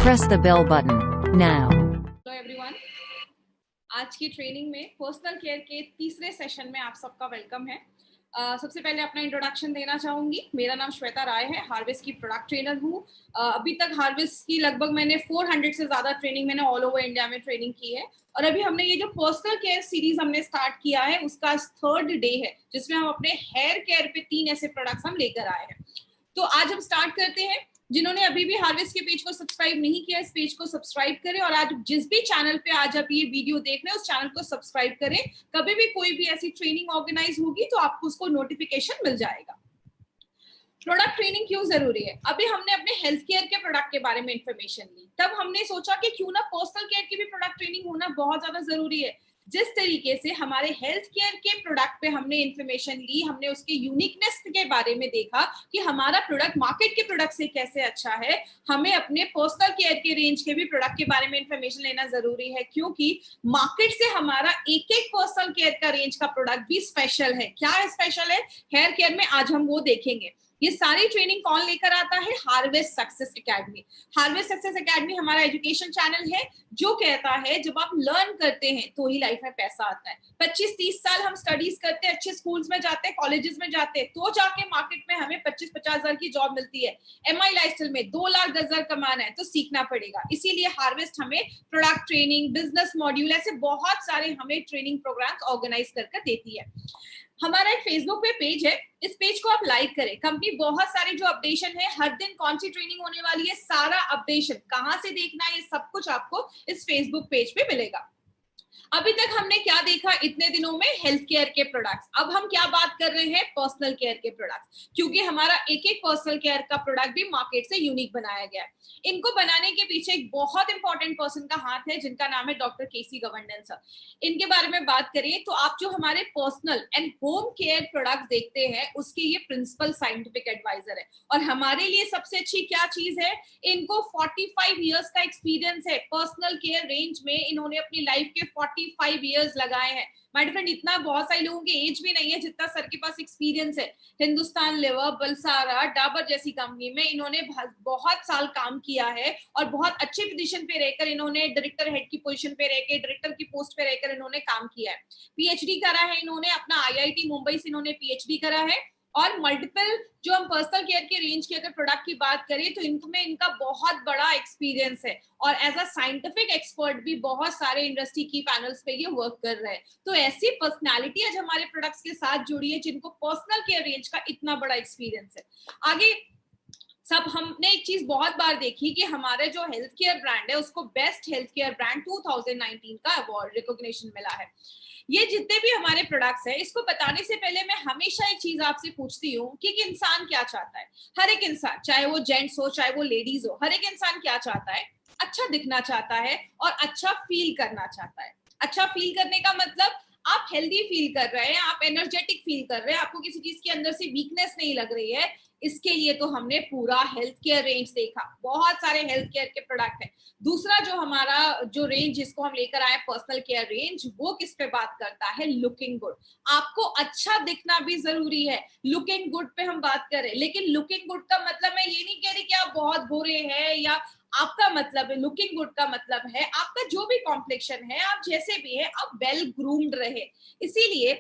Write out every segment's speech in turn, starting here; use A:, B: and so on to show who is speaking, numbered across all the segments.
A: Press the bell button now.
B: Hello everyone, आज की training में पर्सनल केयर के तीसरे सेशन में आप सबका वेलकम है। सबसे पहले अपना इंट्रोडक्शन देना चाहूंगी। मेरा नाम श्वेता राय है, हार्वेस्ट की प्रोडक्ट ट्रेनर हूँ। अभी तक हार्वेस्ट की लगभग मैंने 400 से ज्यादा ट्रेनिंग मैंने ऑल ओवर इंडिया में ट्रेनिंग की है। और अभी हमने ये जो पर्सनल केयर सीरीज हमने स्टार्ट किया है उसका 3rd डे है, जिसमें हम अपने हेयर केयर पे 3 ऐसे प्रोडक्ट्स हम लेकर आए हैं। तो आज हम स्टार्ट करते हैं। जिन्होंने अभी भी हार्वेस्ट के पेज को सब्सक्राइब नहीं किया, इस पेज को सब्सक्राइब करें और आज जिस भी चैनल पे आज आप ये वीडियो देख रहे हैं उस चैनल को सब्सक्राइब करें। कभी भी कोई भी ऐसी ट्रेनिंग ऑर्गेनाइज होगी तो आपको उसको नोटिफिकेशन मिल जाएगा। प्रोडक्ट ट्रेनिंग क्यों जरूरी है? अभी हमने अपने हेल्थ केयर के प्रोडक्ट के बारे में इंफॉर्मेशन ली, तब हमने सोचा कि क्यों ना पर्सनल केयर की भी प्रोडक्ट ट्रेनिंग होना बहुत ज्यादा जरूरी है। जिस तरीके से हमारे हेल्थ केयर के प्रोडक्ट पे हमने इंफॉर्मेशन ली, हमने उसके यूनिकनेस के बारे में देखा कि हमारा प्रोडक्ट मार्केट के प्रोडक्ट से कैसे अच्छा है, हमें अपने पर्सनल केयर के रेंज के भी प्रोडक्ट के बारे में इंफॉर्मेशन लेना जरूरी है, क्योंकि मार्केट से हमारा एक एक पर्सनल केयर का रेंज का प्रोडक्ट भी स्पेशल है। क्या है स्पेशल है हेयर केयर में, आज हम वो देखेंगे। ये सारी ट्रेनिंग कौन लेकर आता है? Harvest success academy. Harvest success academy हमारा एजुकेशन चैनल है जो कहता है जब आप लर्न करते हैं तो ही लाइफ में पैसा आता है। 25-30 साल हम स्टडीज करते हैं, अच्छे स्कूल्स में जाते हैं, कॉलेजेस में जाते हैं, तो जाके मार्केट में हमें 25-50 हजार की जॉब मिलती है। MI लाइफस्टाइल में 2,10,000 कमाना है तो सीखना पड़ेगा। इसीलिए हार्वेस्ट हमें प्रोडक्ट ट्रेनिंग, बिजनेस मॉड्यूल, ऐसे बहुत सारे हमें ट्रेनिंग प्रोग्राम्स ऑर्गेनाइज करके देती है। हमारा एक फेसबुक पे पेज है, इस पेज को आप लाइक करें। कंपनी बहुत सारे जो अपडेशन है, हर दिन कौन सी ट्रेनिंग होने वाली है, सारा अपडेशन कहां से देखना है, ये सब कुछ आपको इस फेसबुक पेज पे मिलेगा। अभी तक हमने क्या देखा इतने दिनों में? हेल्थ केयर के प्रोडक्ट्स। अब हम क्या बात कर रहे हैं? पर्सनल केयर के प्रोडक्ट्स, क्योंकि हमारा एक एक पर्सनल केयर का प्रोडक्ट भी मार्केट से यूनिक बनाया गया है। इनको बनाने के पीछे एक बहुत इंपॉर्टेंट पर्सन का हाथ है, जिनका नाम है डॉक्टर केसी गवर्नेंस सर। इनके बारे में बात करें तो आप जो हमारे personal and home care products देखते हैं उसके ये प्रिंसिपल साइंटिफिक एडवाइजर है। और हमारे लिए सबसे अच्छी क्या चीज है? इनको 45 इयर्स का एक्सपीरियंस है पर्सनल केयर रेंज में। इन्होंने अपनी लाइफ के 45 इयर्स लगाए हैं। माय फ्रेंड, इतना बहुत सारे लोगों की एज भी नहीं है जितना सर के पास एक्सपीरियंस है। हिंदुस्तान लेवर, बलसारा, डाबर जैसी कंपनी में इन्होंने बहुत साल काम किया है और बहुत अच्छे पोजीशन पे रहकर इन्होंने डायरेक्टर हेड की पोजीशन पे रहकर, डायरेक्टर की पोस्ट पे रहकर इन्होंने काम किया है। पीएचडी करा है इन्होंने, अपना IIT मुंबई से इन्होंने पीएचडी करा है। और मल्टीपल जो हम पर्सनल केयर के रेंज की अगर प्रोडक्ट की बात करें तो इनमें इनका बहुत बड़ा एक्सपीरियंस है और एज अ साइंटिफिक एक्सपर्ट भी बहुत सारे इंडस्ट्री की पैनल्स पे ये वर्क कर रहे हैं। तो ऐसी पर्सनालिटी आज हमारे प्रोडक्ट्स के साथ जुड़ी है जिनको पर्सनल केयर रेंज का इतना बड़ा एक्सपीरियंस है। आगे सब हमने एक चीज बहुत बार देखी कि हमारे जो हेल्थ केयर ब्रांड है उसको बेस्ट हेल्थ केयर ब्रांड 2019 का अवार्ड रिकॉग्निशन मिला है। ये जितने भी हमारे प्रोडक्ट्स हैं, इसको बताने से पहले मैं हमेशा एक चीज आपसे पूछती हूँ कि इंसान क्या चाहता है। हर एक इंसान, चाहे वो जेंट्स हो चाहे वो लेडीज हो, हर एक इंसान क्या चाहता है? अच्छा दिखना चाहता है और अच्छा फील करना चाहता है। अच्छा फील करने का मतलब आप हेल्दी फील कर रहे हैं, आप एनर्जेटिक फील कर रहे हैं, आपको किसी चीज के अंदर से वीकनेस नहीं लग रही है। इसके लिए तो हमने पूरा हेल्थ केयर रेंज देखा, बहुत सारे हेल्थ केयर के प्रोडक्ट हैं। दूसरा जो हमारा जो रेंज जिसको हम लेकर आए पर्सनल केयर रेंज, वो किस पे बात करता है? Looking good. आपको अच्छा दिखना भी जरूरी है, लुकिंग गुड पे हम बात करें। लेकिन लुकिंग गुड का मतलब मैं ये नहीं कह रही कि आप बहुत गोरे हैं, या आपका मतलब है लुकिंग गुड का मतलब है आपका जो भी कॉम्प्लेक्शन है, आप जैसे भी है, आप वेल ग्रूम्ड रहे। इसीलिए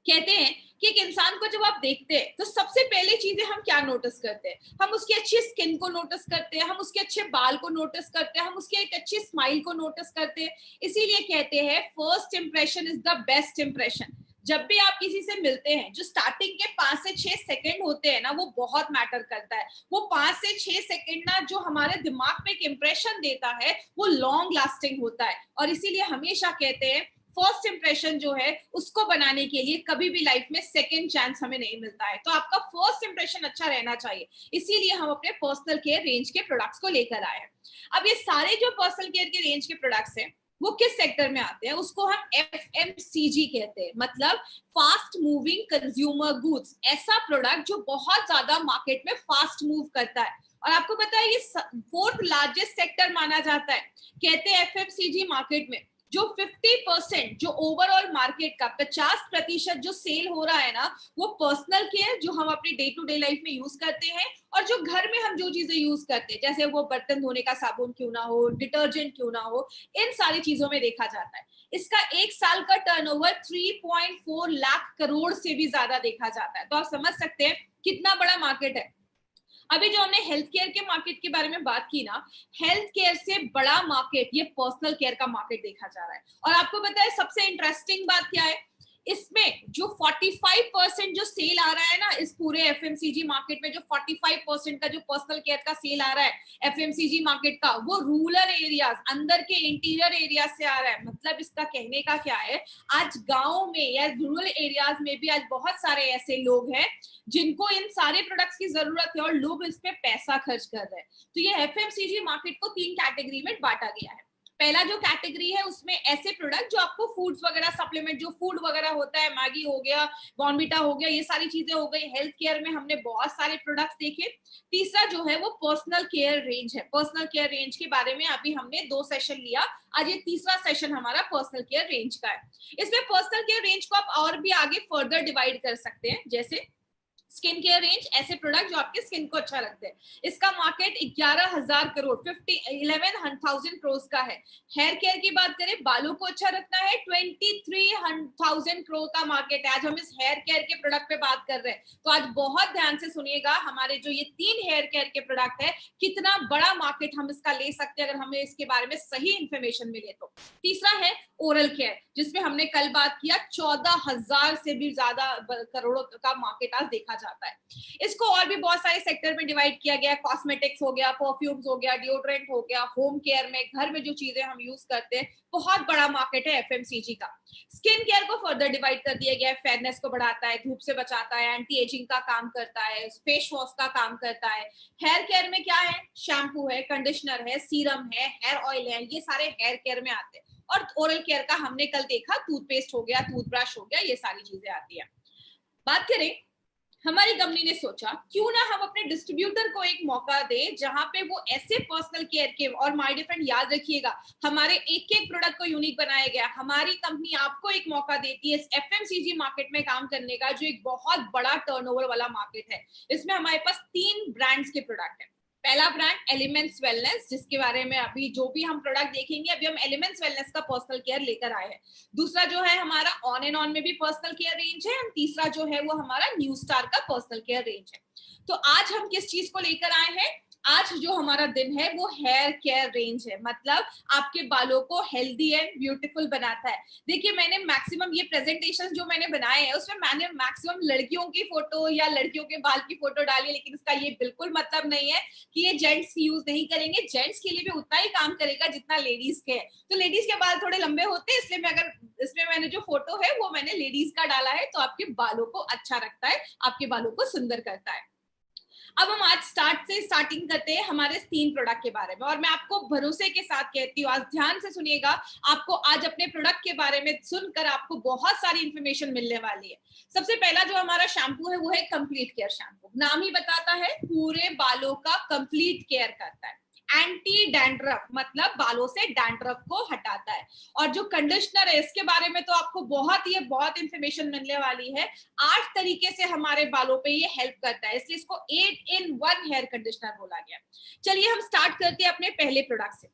B: कहते हैं कि एक इंसान को जब आप देखते हैं तो सबसे पहले चीजें हम क्या नोटिस करते हैं? हम उसकी अच्छी स्किन को नोटिस करते हैं, हम उसके अच्छे बाल को नोटिस करते हैं, हम उसके एक अच्छी स्माइल को नोटिस करते हैं। इसीलिए कहते हैं first impression is the best impression. जब भी आप किसी से मिलते हैं, जो स्टार्टिंग के 5 से 6 सेकंड होते हैं ना, वो बहुत मैटर करता है। वो 5 से 6 सेकंड ना जो हमारे दिमाग पे एक इंप्रेशन देता है वो लॉन्ग लास्टिंग होता है। और इसीलिए हमेशा कहते हैं फर्स्ट इंप्रेशन जो है उसको बनाने के लिए कभी भी लाइफ में सेकंड चांस हमें नहीं मिलता है। तो आपका फर्स्ट इंप्रेशन अच्छा रहना चाहिए। इसीलिए हम अपने पर्सनल केयर रेंज के प्रोडक्ट्स को लेकर आए हैं। अब ये सारे जो पर्सनल केयर के रेंज के प्रोडक्ट्स हैं वो किस सेक्टर में आते हैं? उसको हम FMCG कहते हैं, मतलब फास्ट मूविंग कंज्यूमर गुड्स। ऐसा प्रोडक्ट जो बहुत ज्यादा मार्केट में फास्ट मूव करता है। और आपको पता है ये 4th लार्जेस्ट सेक्टर माना जाता है। कहते हैं FMCG मार्केट में जो 50% जो ओवरऑल मार्केट का 50% जो सेल हो रहा है ना, वो पर्सनल केयर जो हम अपनी डे टू डे लाइफ में यूज करते हैं, और जो घर में हम जो चीजें यूज करते हैं, जैसे वो बर्तन धोने का साबुन क्यों ना हो, डिटर्जेंट क्यों ना हो, इन सारी चीजों में देखा जाता है। इसका एक साल का टर्नओवर 3.4 लाख करोड़ से भी ज्यादा देखा जाता है। तो आप समझ सकते हैं कितना बड़ा मार्केट है। अभी जो हमने हेल्थ केयर के मार्केट के बारे में बात की ना, हेल्थ केयर से बड़ा मार्केट ये पर्सनल केयर का मार्केट देखा जा रहा है। और आपको पता है सबसे इंटरेस्टिंग बात क्या है, इसमें जो 45% जो सेल आ रहा है ना, इस पूरे एफएमसीजी मार्केट में जो 45% का जो पर्सनल केयर का सेल आ रहा है एफएमसीजी मार्केट का, वो रूरल एरियाज, अंदर के इंटीरियर एरिया से आ रहा है। मतलब इसका कहने का क्या है, आज गांव में या रूरल एरियाज में भी आज बहुत सारे ऐसे लोग हैं जिनको इन सारे प्रोडक्ट्स की जरूरत है और लोग इस पे पैसा खर्च कर रहे हैं। तो ये एफएमसीजी मार्केट को 3 कैटेगरी में बांटा गया है। पहला जो कैटेगरी है उसमें ऐसे प्रोडक्ट जो आपको फूड्स वगैरह, सप्लीमेंट जो फूड वगैरह होता है, मैगी हो गया, बॉर्नविटा हो गया, ये सारी चीजें हो गई। हेल्थ केयर में हमने बहुत सारे प्रोडक्ट्स देखे। तीसरा जो है वो पर्सनल केयर रेंज है। पर्सनल केयर रेंज के बारे में अभी हमने 2 सेशन लिया, आज ये तीसरा सेशन हमारा पर्सनल केयर रेंज का है। इसमें पर्सनल केयर रेंज को आप और भी आगे फर्दर डिवाइड कर सकते हैं, जैसे स्किन केयर रेंज, ऐसे प्रोडक्ट जो आपके स्किन को अच्छा रखते हैं। इसका मार्केट 11,000 करोड़ 11,000 करोड़ का है। हेयर केयर की बात करें, बालों को अच्छा रखना है, 23,000 करोड़ का मार्केट है। आज हम इस हेयर केयर के प्रोडक्ट पे बात कर रहे हैं, तो आज बहुत ध्यान से सुनिएगा। हमारे जो ये 3 हेयर केयर के प्रोडक्ट है, कितना बड़ा मार्केट हम इसका ले सकते हैं अगर हमें इसके बारे में सही इंफॉर्मेशन मिले तो। तीसरा है ओरल केयर, जिसमें हमने कल बात किया, 14,000 से भी ज्यादा करोड़ों का मार्केट आज देखा जाता है। इसको और भी बहुत सारे सेक्टर में डिवाइड किया गया। कॉस्मेटिक्स हो गया, परफ्यूम्स हो गया, डिओड्रेंट हो गया, होम केयर में, घर में जो चीजें हम यूज करते हैं, बहुत बड़ा मार्केट है एफएमसीजी का। स्किन केयर को फर्दर डिवाइड कर दिया गया है। फेयरनेस को बढ़ाता है, धूप से बचाता है, एंटी एजिंग का काम करता है, फेस वॉश का काम करता है। हेयर केयर में क्या है, शैम्पू है, कंडीशनर है, सीरम है, हेयर ऑयल है, ये सारे हेयर केयर में आते हैं। और ओरल केयर का हमने कल देखा, टूथपेस्ट हो गया, टूथब्रश हो गया, ये सारी चीजें आती है। बात करें, हमारी कंपनी ने सोचा क्यों ना हम अपने डिस्ट्रीब्यूटर को एक मौका दें जहां पे वो ऐसे पर्सनल केयर के, और माय डियर फ्रेंड याद रखिएगा, हमारे एक एक प्रोडक्ट को यूनिक बनाया गया। हमारी कंपनी आपको एक मौका देती है इस एफएमसीजी मार्केट में काम करने का, जो एक बहुत बड़ा टर्नओवर वाला मार्केट है। इसमें हमारे पास 3 ब्रांड्स के प्रोडक्ट है। पहला ब्रांड एलिमेंट्स वेलनेस, जिसके बारे में अभी जो भी हम प्रोडक्ट देखेंगे, अभी हम एलिमेंट्स वेलनेस का पर्सनल केयर लेकर आए हैं। दूसरा जो है हमारा ऑन एंड ऑन में भी पर्सनल केयर रेंज है। तीसरा जो है वो हमारा न्यू स्टार का पर्सनल केयर रेंज है। तो आज हम किस चीज को लेकर आए हैं, आज जो हमारा दिन है वो हेयर केयर रेंज है। मतलब आपके बालों को हेल्दी एंड ब्यूटीफुल बनाता है। देखिए, मैंने मैक्सिमम ये प्रेजेंटेशन जो मैंने बनाए हैं उसमें मैंने मैक्सिमम लड़कियों की फोटो या लड़कियों के बाल की फोटो डाली है, लेकिन इसका ये बिल्कुल मतलब नहीं है कि ये जेंट्स यूज नहीं करेंगे। जेंट्स के लिए भी उतना ही काम करेगा जितना लेडीज के है। तो लेडीज के बाल थोड़े लंबे होते हैं, इसलिए मैं अगर इसमें मैंने जो फोटो है वो मैंने लेडीज का डाला है, तो आपके बालों को अच्छा रखता है, आपके बालों को सुंदर करता है। अब हम आज स्टार्टिंग करते हैं हमारे 3 प्रोडक्ट के बारे में, और मैं आपको भरोसे के साथ कहती हूँ, आज ध्यान से सुनिएगा। आपको आज अपने प्रोडक्ट के बारे में सुनकर आपको बहुत सारी इंफॉर्मेशन मिलने वाली है। सबसे पहला जो हमारा शैम्पू है वो है कंप्लीट केयर शैम्पू। नाम ही बताता है, पूरे बालों का कंप्लीट केयर करता है। एंटी डैंड्रफ, मतलब बालों से डैंड्रफ को हटाता है। और जो कंडीशनर है इसके बारे में तो आपको बहुत इंफॉर्मेशन मिलने वाली है। 8 तरीके से हमारे बालों पे ये हेल्प करता है, इसलिए इसको 8 in 1 हेयर कंडीशनर बोला गया। चलिए हम स्टार्ट करते हैं अपने पहले प्रोडक्ट से।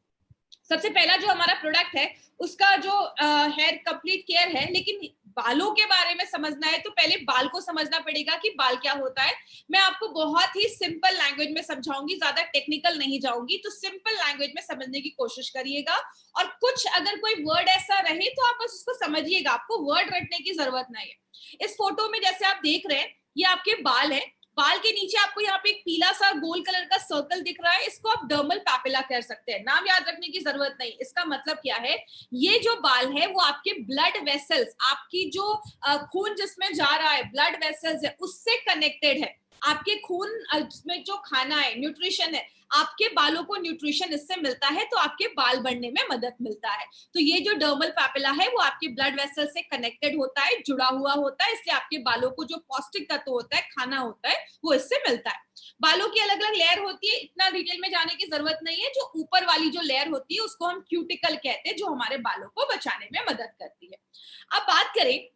B: सबसे पहला जो हमारा प्रोडक्ट है उसका जो हेयर कंप्लीट केयर है, लेकिन बालों के बारे में समझना है तो पहले बाल को समझना पड़ेगा कि बाल क्या होता है। मैं आपको बहुत ही सिंपल लैंग्वेज में समझाऊंगी, ज्यादा टेक्निकल नहीं जाऊंगी, तो सिंपल लैंग्वेज में समझने की कोशिश करिएगा। और कुछ अगर कोई वर्ड ऐसा रहे तो आप बस उसको समझिएगा, आपको वर्ड रटने की जरूरत नहीं है। इस फोटो में जैसे आप देख रहे हैं, ये आपके बाल है। बाल के नीचे आपको यहाँ पे एक पीला सा गोल कलर का सर्कल दिख रहा है, इसको आप डर्मल पैपिला कह सकते हैं। नाम याद रखने की जरूरत नहीं। इसका मतलब क्या है, ये जो बाल है वो आपके ब्लड वेसल्स, आपकी जो खून जिसमें जा रहा है, ब्लड वेसल्स है, उससे कनेक्टेड है। आपके खून में जो खाना है, न्यूट्रिशन है, आपके बालों को न्यूट्रिशन इससे मिलता है, तो आपके बाल बढ़ने में मदद मिलता है। तो ये जो डर्मल पैपिला है वो आपके ब्लड वेसल से कनेक्टेड होता है, जुड़ा हुआ होता है, इसलिए आपके बालों को जो पौष्टिक तत्व होता है, खाना होता है, वो इससे मिलता है। बालों की अलग अलग लेयर होती है, इतना डिटेल में जाने की जरूरत नहीं है। जो ऊपर वाली जो लेयर होती है उसको हम क्यूटिकल कहते हैं, जो हमारे बालों को बचाने में मदद करती है। अब बात करें,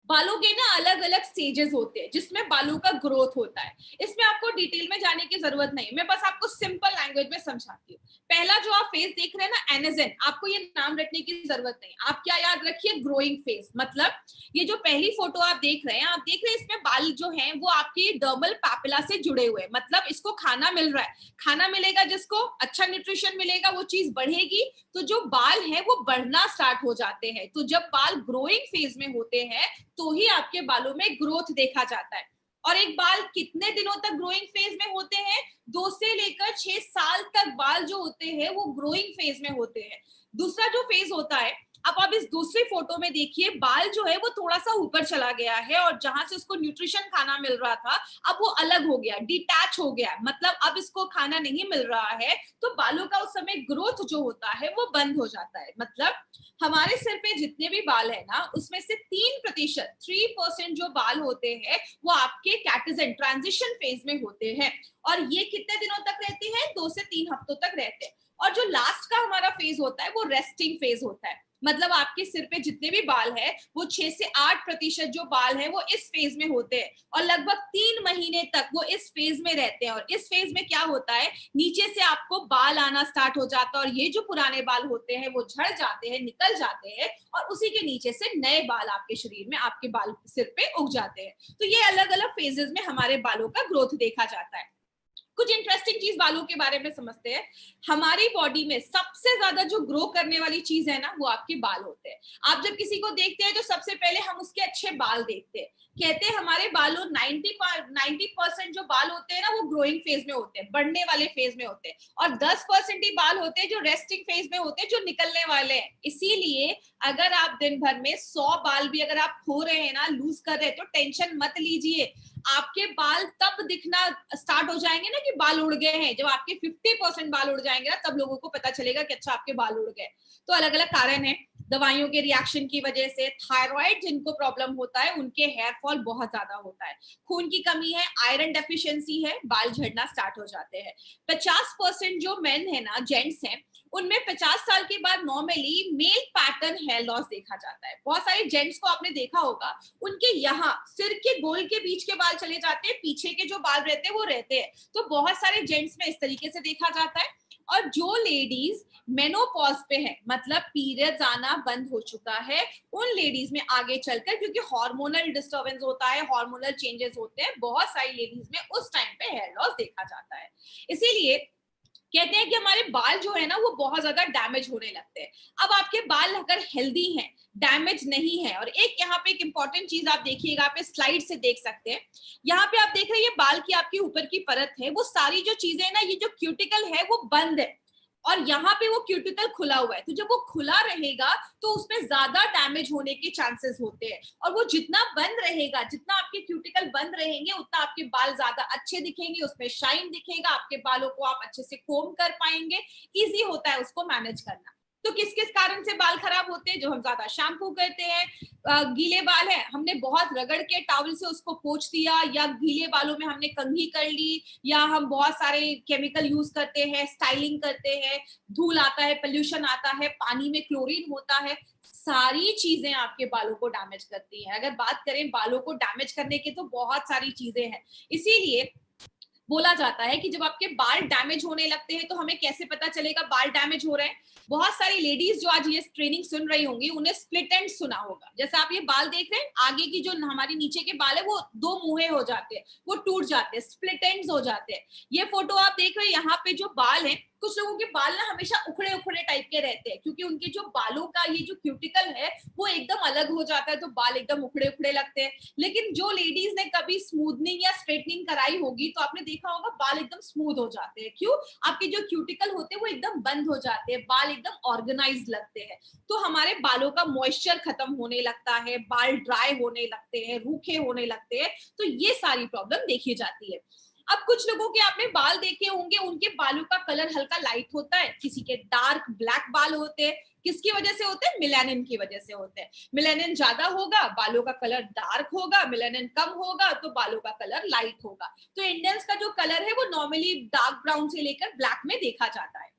B: बालों के ना अलग अलग स्टेजेस होते हैं जिसमें बालों का ग्रोथ होता है। इसमें आपको डिटेल में जाने की जरूरत नहीं, मैं बस आपको सिंपल लैंग्वेज में समझाती हूँ। पहला जो आप फेज देख रहे हैं ना, एनेजेन, आपको ये नाम रखने की जरूरत नहीं। आप क्या याद रखिए, ग्रोइंग फेज। मतलब ये जो पहली फोटो आप देख रहे हैं, आप देख रहे हैं इसमें बाल जो हैं वो आपके डर्मल पैपिला से जुड़े हुए हैं। मतलब इसको खाना मिल रहा है, खाना मिलेगा, जिसको अच्छा न्यूट्रिशन मिलेगा वो चीज बढ़ेगी, तो जो बाल है वो बढ़ना स्टार्ट हो जाते हैं। तो जब बाल ग्रोइंग फेज में होते हैं तो ही आपके बालों में ग्रोथ देखा जाता है। और एक बाल कितने दिनों तक ग्रोइंग फेज में होते हैं? 2 से लेकर 6 साल तक बाल जो होते हैं वो ग्रोइंग फेज में होते हैं। दूसरा जो फेज होता है, अब आप इस दूसरी फोटो में देखिए, बाल जो है वो थोड़ा सा ऊपर चला गया है और जहां से उसको न्यूट्रिशन खाना मिल रहा था अब वो अलग हो गया, डिटैच हो गया। मतलब अब इसको खाना नहीं मिल रहा है, तो बालों का उस समय ग्रोथ जो होता है वो बंद हो जाता है। मतलब हमारे सिर पे जितने भी बाल है ना, उसमें से 3%, 3% जो बाल होते हैं वो आपके कैटेजन ट्रांजिशन फेज में होते हैं। और ये कितने दिनों तक रहते हैं? 2 से 3 हफ्तों तक रहते हैं। और जो लास्ट का हमारा फेज होता है वो रेस्टिंग फेज होता है। मतलब आपके सिर पे जितने भी बाल है वो 6 से 8% जो बाल है वो इस फेज में होते हैं और लगभग 3 महीने तक वो इस फेज में रहते हैं। और इस फेज में क्या होता है, नीचे से आपको बाल आना स्टार्ट हो जाता है और ये जो पुराने बाल होते हैं वो झड़ जाते हैं, निकल जाते हैं और उसी के नीचे से नए बाल आपके शरीर में, आपके बाल सिर पे उग जाते हैं। तो ये अलग अलग फेजेस में हमारे बालों का ग्रोथ देखा जाता है। कुछ इंटरेस्टिंग चीज बालों के बारे में समझते हैं। हमारी बॉडी में सबसे ज्यादा जो ग्रो करने वाली चीज है ना, वो आपके बाल होते हैं। आप जब किसी को देखते हैं तो सबसे पहले हम उसके अच्छे बाल देखते हैं। कहते हैं हमारे बालों 90% जो बाल होते हैं ना वो ग्रोइंग फेज में होते हैं, बढ़ने वाले फेज में होते हैं, और 10% ही बाल होते हैं जो रेस्टिंग फेज में होते हैं, जो निकलने वाले हैं। इसीलिए अगर आप दिन भर में 100 बाल भी अगर आप खो रहे हैं ना, लूज कर रहे हैं, तो टेंशन मत लीजिए। आपके बाल तब दिखना स्टार्ट हो जाएंगे ना कि बाल उड़ गए हैं, जब आपके 50% बाल उड़ जाएंगे ना, तब लोगों को पता चलेगा कि अच्छा आपके बाल उड़ गए। तो अलग अलग कारण है, दवाइयों के रिएक्शन की वजह से, थायराइड जिनको प्रॉब्लम होता है उनके हेयर फॉल बहुत ज्यादा होता है, खून की कमी है, आयरन डेफिशिएंसी है, बाल झड़ना स्टार्ट हो जाते हैं। 50% जो मेन है ना, जेंट्स हैं, उनमें 50 साल के बाद normally male pattern hair loss देखा जाता है। बहुत सारे जेंट्स को आपने देखा होगा, उनके यहाँ सिर के गोल के बीच के बाल चले जाते हैं, पीछे के जो बाल रहते हैं वो रहते हैं। तो बहुत सारे जेंट्स में इस तरीके से देखा जाता है। और जो लेडीज मेनोपॉज पे है, मतलब पीरियड्स आना बंद हो चुका है, उन लेडीज में आगे चलकर, क्योंकि हार्मोनल डिस्टर्बेंस होता है, हार्मोनल चेंजेस होते हैं, बहुत सारी लेडीज में उस टाइम पे हेयर लॉस देखा जाता है। इसीलिए कहते हैं कि हमारे बाल जो है ना वो बहुत ज्यादा डैमेज होने लगते हैं। अब आपके बाल अगर हेल्दी हैं, डैमेज नहीं है, और एक यहाँ पे एक इंपॉर्टेंट चीज आप देखिएगा, आप इस स्लाइड से देख सकते हैं, यहाँ पे आप देख रहे हैं ये बाल की आपकी ऊपर की परत है, वो सारी जो चीजें है ना, ये जो क्यूटिकल है वो बंद है और यहाँ पे वो क्यूटिकल खुला हुआ है। तो जब वो खुला रहेगा तो उसमें ज्यादा डैमेज होने के चांसेस होते हैं, और वो जितना बंद रहेगा, जितना आपके क्यूटिकल बंद रहेंगे, उतना आपके बाल ज्यादा अच्छे दिखेंगे, उसमें शाइन दिखेगा, आपके बालों को आप अच्छे से कोम कर पाएंगे, इजी होता है उसको मैनेज करना। तो किस किस कारण से बाल खराब होते हैं? जो हम ज्यादा शैम्पू करते हैं, गीले बाल है, हमने बहुत रगड़ के टॉवल से उसको पोंछ दिया, या गीले बालों में हमने कंघी कर ली, या हम बहुत सारे केमिकल यूज करते हैं, स्टाइलिंग करते हैं, धूल आता है, पोल्यूशन आता है, पानी में क्लोरीन होता है, सारी चीजें आपके बालों को डैमेज करती हैं। अगर बात करें बालों को डैमेज करने की तो बहुत सारी चीजें हैं। इसीलिए बोला जाता है कि जब आपके बाल डैमेज होने लगते हैं तो हमें कैसे पता चलेगा बाल डैमेज हो रहे हैं। बहुत सारी लेडीज जो आज ये ट्रेनिंग सुन रही होंगी, उन्हें स्प्लिट एंड सुना होगा। जैसे आप ये बाल देख रहे हैं, आगे की जो हमारी नीचे के बाल है वो 2 मुंहे हो जाते हैं, वो टूट जाते हैं, स्प्लिट एंड्स हो जाते हैं। ये फोटो आप देख रहे हैं, यहाँ पे जो बाल है कुछ लोगों के बाल ना हमेशा उखड़े उखड़े टाइप के रहते हैं, क्योंकि उनके जो बालों का ये जो क्यूटिकल है वो एकदम अलग हो जाता है, तो बाल एकदम उखड़े उखड़े लगते हैं। लेकिन जो लेडीज ने कभी स्मूथनिंग या स्ट्रेटनिंग कराई होगी तो आपने देखा होगा बाल एकदम स्मूथ हो जाते हैं। क्यों? आपके जो क्यूटिकल होते हैं वो एकदम बंद हो जाते हैं, बाल एकदम ऑर्गेनाइज लगते हैं। तो हमारे बालों का मॉइस्चर खत्म होने लगता है, बाल ड्राई होने लगते हैं, रूखे होने लगते हैं, तो ये सारी प्रॉब्लम देखी जाती है। अब कुछ लोगों के आपने बाल देखे होंगे, उनके बालों का कलर हल्का लाइट होता है, किसी के डार्क ब्लैक बाल होते हैं। किसकी वजह से होते हैं? मेलानिन की वजह से होते हैं। मेलानिन ज्यादा होगा, बालों का कलर डार्क होगा, मेलानिन कम होगा तो बालों का कलर लाइट होगा। तो इंडियंस का जो कलर है वो नॉर्मली डार्क ब्राउन से लेकर ब्लैक में देखा जाता है।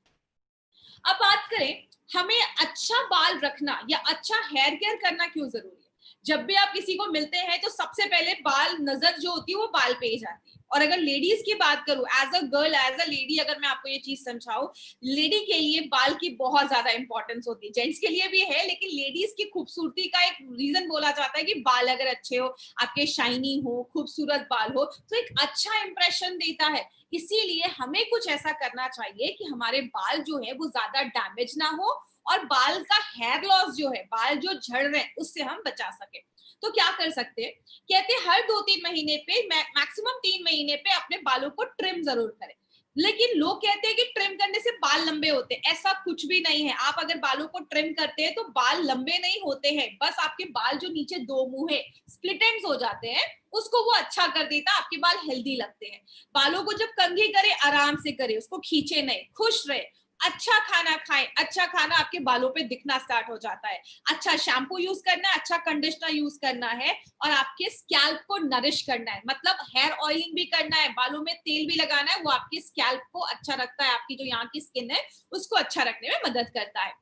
B: अब बात करें हमें अच्छा बाल रखना या अच्छा हेयर केयर करना क्यों जरूरी है। जब भी आप किसी को मिलते हैं तो सबसे पहले बाल नजर जो होती है वो बाल पे ही जाती है। और अगर लेडीज की बात करूं, as a girl, as a lady, अगर मैं आपको ये चीज समझाऊं, लेडी के लिए बाल की बहुत ज्यादा इंपॉर्टेंस होती है। जेंट्स के लिए भी है, लेकिन लेडीज की खूबसूरती का एक रीजन बोला जाता है कि बाल अगर अच्छे हो, आपके शाइनी हो, खूबसूरत बाल हो, तो एक अच्छा इंप्रेशन देता है। इसीलिए हमें कुछ ऐसा करना चाहिए कि हमारे बाल जो है वो ज्यादा डैमेज ना हो और बाल का हेयर लॉस जो है, बाल जो झड़ रहे हैं, उससे हम बचा सके। तो क्या कर सकते हैं? कहते हैं हर 2-3 महीने पे, मैक्सिमम 3 महीने पे अपने बालों को ट्रिम जरूर करें। लेकिन लोग कहते हैं कि ट्रिम करने से बाल लंबे होते हैं। ऐसा कुछ भी नहीं है। आप अगर बालों को ट्रिम करते हैं तो बाल लंबे नहीं होते हैं, बस आपके बाल जो नीचे दो मुंह है, स्प्लिट एंड्स हो जाते हैं, उसको वो अच्छा कर देता है, आपके बाल हेल्दी लगते हैं। बालों को जब कंघी करे, आराम से करे, उसको खींचे नहीं, खुश रहे, अच्छा खाना खाएं। अच्छा खाना आपके बालों पे दिखना स्टार्ट हो जाता है। अच्छा शैम्पू यूज करना है, अच्छा कंडीशनर यूज करना है, और आपके स्कैल्प को नरिश करना है, मतलब हेयर ऑयलिंग भी करना है, बालों में तेल भी लगाना है। वो आपके स्कैल्प को अच्छा रखता है, आपकी जो यहाँ की स्किन है उसको अच्छा रखने में मदद करता है।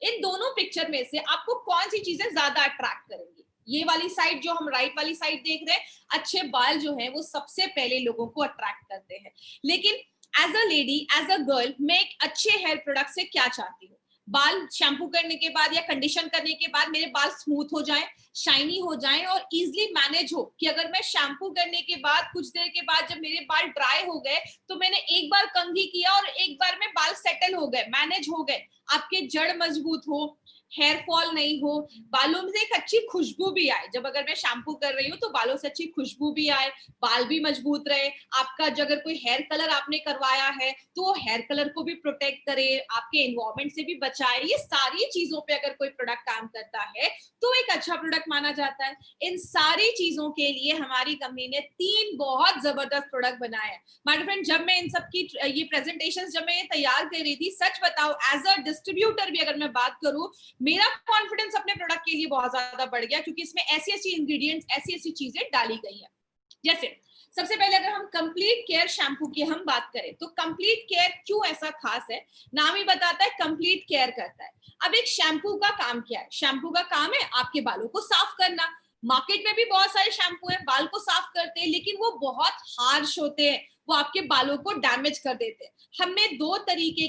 B: इन दोनों पिक्चर में से आपको कौन सी चीजें ज्यादा अट्रैक्ट करेंगी? ये वाली साइड जो हम राइट वाली साइड देख रहे हैं, अच्छे बाल जो है वो सबसे पहले लोगों को अट्रैक्ट करते हैं। लेकिन as a lady, as a girl, मैं एक अच्छे हेयर प्रोडक्ट से क्या चाहती हूँ? बाल शैम्पू करने के बाद या कंडीशन करने के बाद मेरे बाल स्मूथ हो जाएं, शाइनी हो जाएं और इजिली मैनेज हो, कि अगर मैं शैम्पू करने के बाद कुछ देर के बाद जब मेरे बाल ड्राई हो गए तो मैंने एक बार कंघी किया और एक बार में बाल सेटल हो गए, मैनेज हो गए, आपके जड़ मजबूत हो, हेयर फॉल नहीं हो, बालों में से एक अच्छी खुशबू भी आए। जब अगर मैं शैम्पू कर रही हूँ तो बालों से अच्छी खुशबू भी आए, बाल भी मजबूत रहे, आपका जो अगर कोई हेयर कलर आपने करवाया है तो वो हेयर कलर को भी प्रोटेक्ट करे, आपके एनवायरमेंट से भी बचाए। ये सारी चीजों पे अगर कोई प्रोडक्ट काम करता है तो एक अच्छा प्रोडक्ट माना जाता है। इन सारी चीजों के लिए हमारी कंपनी ने 3 बहुत जबरदस्त प्रोडक्ट बनाए हैं। माय फ्रेंड, जब मैं इन सब की ये प्रेजेंटेशंस जब मैं ये तैयार कर रही थी, सच बताओ, एज अ डिस्ट्रीब्यूटर भी अगर मैं बात करूं, मेरा कॉन्फिडेंस अपने प्रोडक्ट के लिए बहुत ज्यादा बढ़ गया, क्योंकि इसमें ऐसी ऐसी इंग्रेडिएंट्स, ऐसी ऐसी चीजें डाली गई है। जैसे सबसे पहले अगर हम कंप्लीट केयर शैम्पू की हम बात करें तो कंप्लीट केयर क्यों ऐसा खास है? नाम ही बताता है कंप्लीट केयर करता है। अब एक शैम्पू का काम क्या है? शैम्पू का काम है आपके बालों को साफ करना। मार्केट में भी बहुत सारे शैम्पू है, बाल को साफ करते हैं, लेकिन वो बहुत हार्श होते हैं, वो आपके बालों को डैमेज कर देते हैं। हमने दो तरीके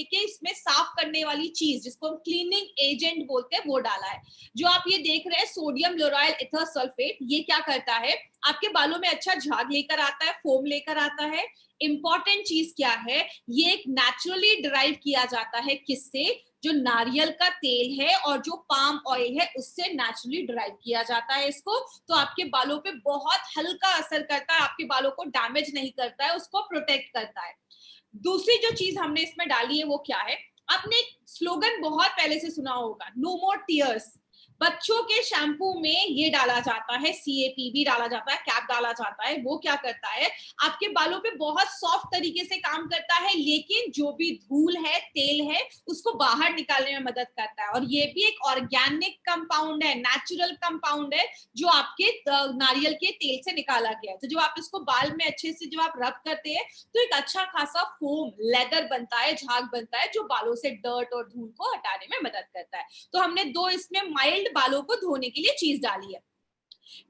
B: के इसमें साफ करने वाली चीज, जिसको हम क्लीनिंग एजेंट बोलते हैं, वो डाला है। जो आप ये देख रहे हैं सोडियम लोराइल एथर सल्फेट, ये क्या करता है? आपके बालों में अच्छा झाग लेकर आता है, फोम लेकर आता है। इंपॉर्टेंट चीज क्या है? ये एक नेचुरली डिराइव किया जाता है, किससे? जो नारियल का तेल है और जो पाम ऑयल है, उससे नेचुरली डिराइव किया जाता है इसको। तो आपके बालों पे बहुत हल्का असर करता है, आपके बालों को डैमेज नहीं करता है, उसको प्रोटेक्ट करता है। दूसरी जो चीज हमने इसमें डाली है वो क्या है? आपने एक स्लोगन बहुत पहले से सुना होगा, नो मोर टीयर्स। बच्चों के शैम्पू में ये डाला जाता है, CAPB डाला जाता है, कैप डाला जाता है। वो क्या करता है? आपके बालों पे बहुत सॉफ्ट तरीके से काम करता है, लेकिन जो भी धूल है, तेल है, उसको बाहर निकालने में मदद करता है। और ये भी एक ऑर्गेनिक कंपाउंड है, नेचुरल कंपाउंड है, जो आपके नारियल के तेल से निकाला गया है। तो जब आप इसको बाल में अच्छे से जब आप रब करते हैं तो एक अच्छा खासा फोम, लेदर बनता है, झाग बनता है, जो बालों से डर्ट और धूल को हटाने में मदद करता है। तो हमने दो इसमें माइल्ड बालों को धोने के लिए चीज डाली है।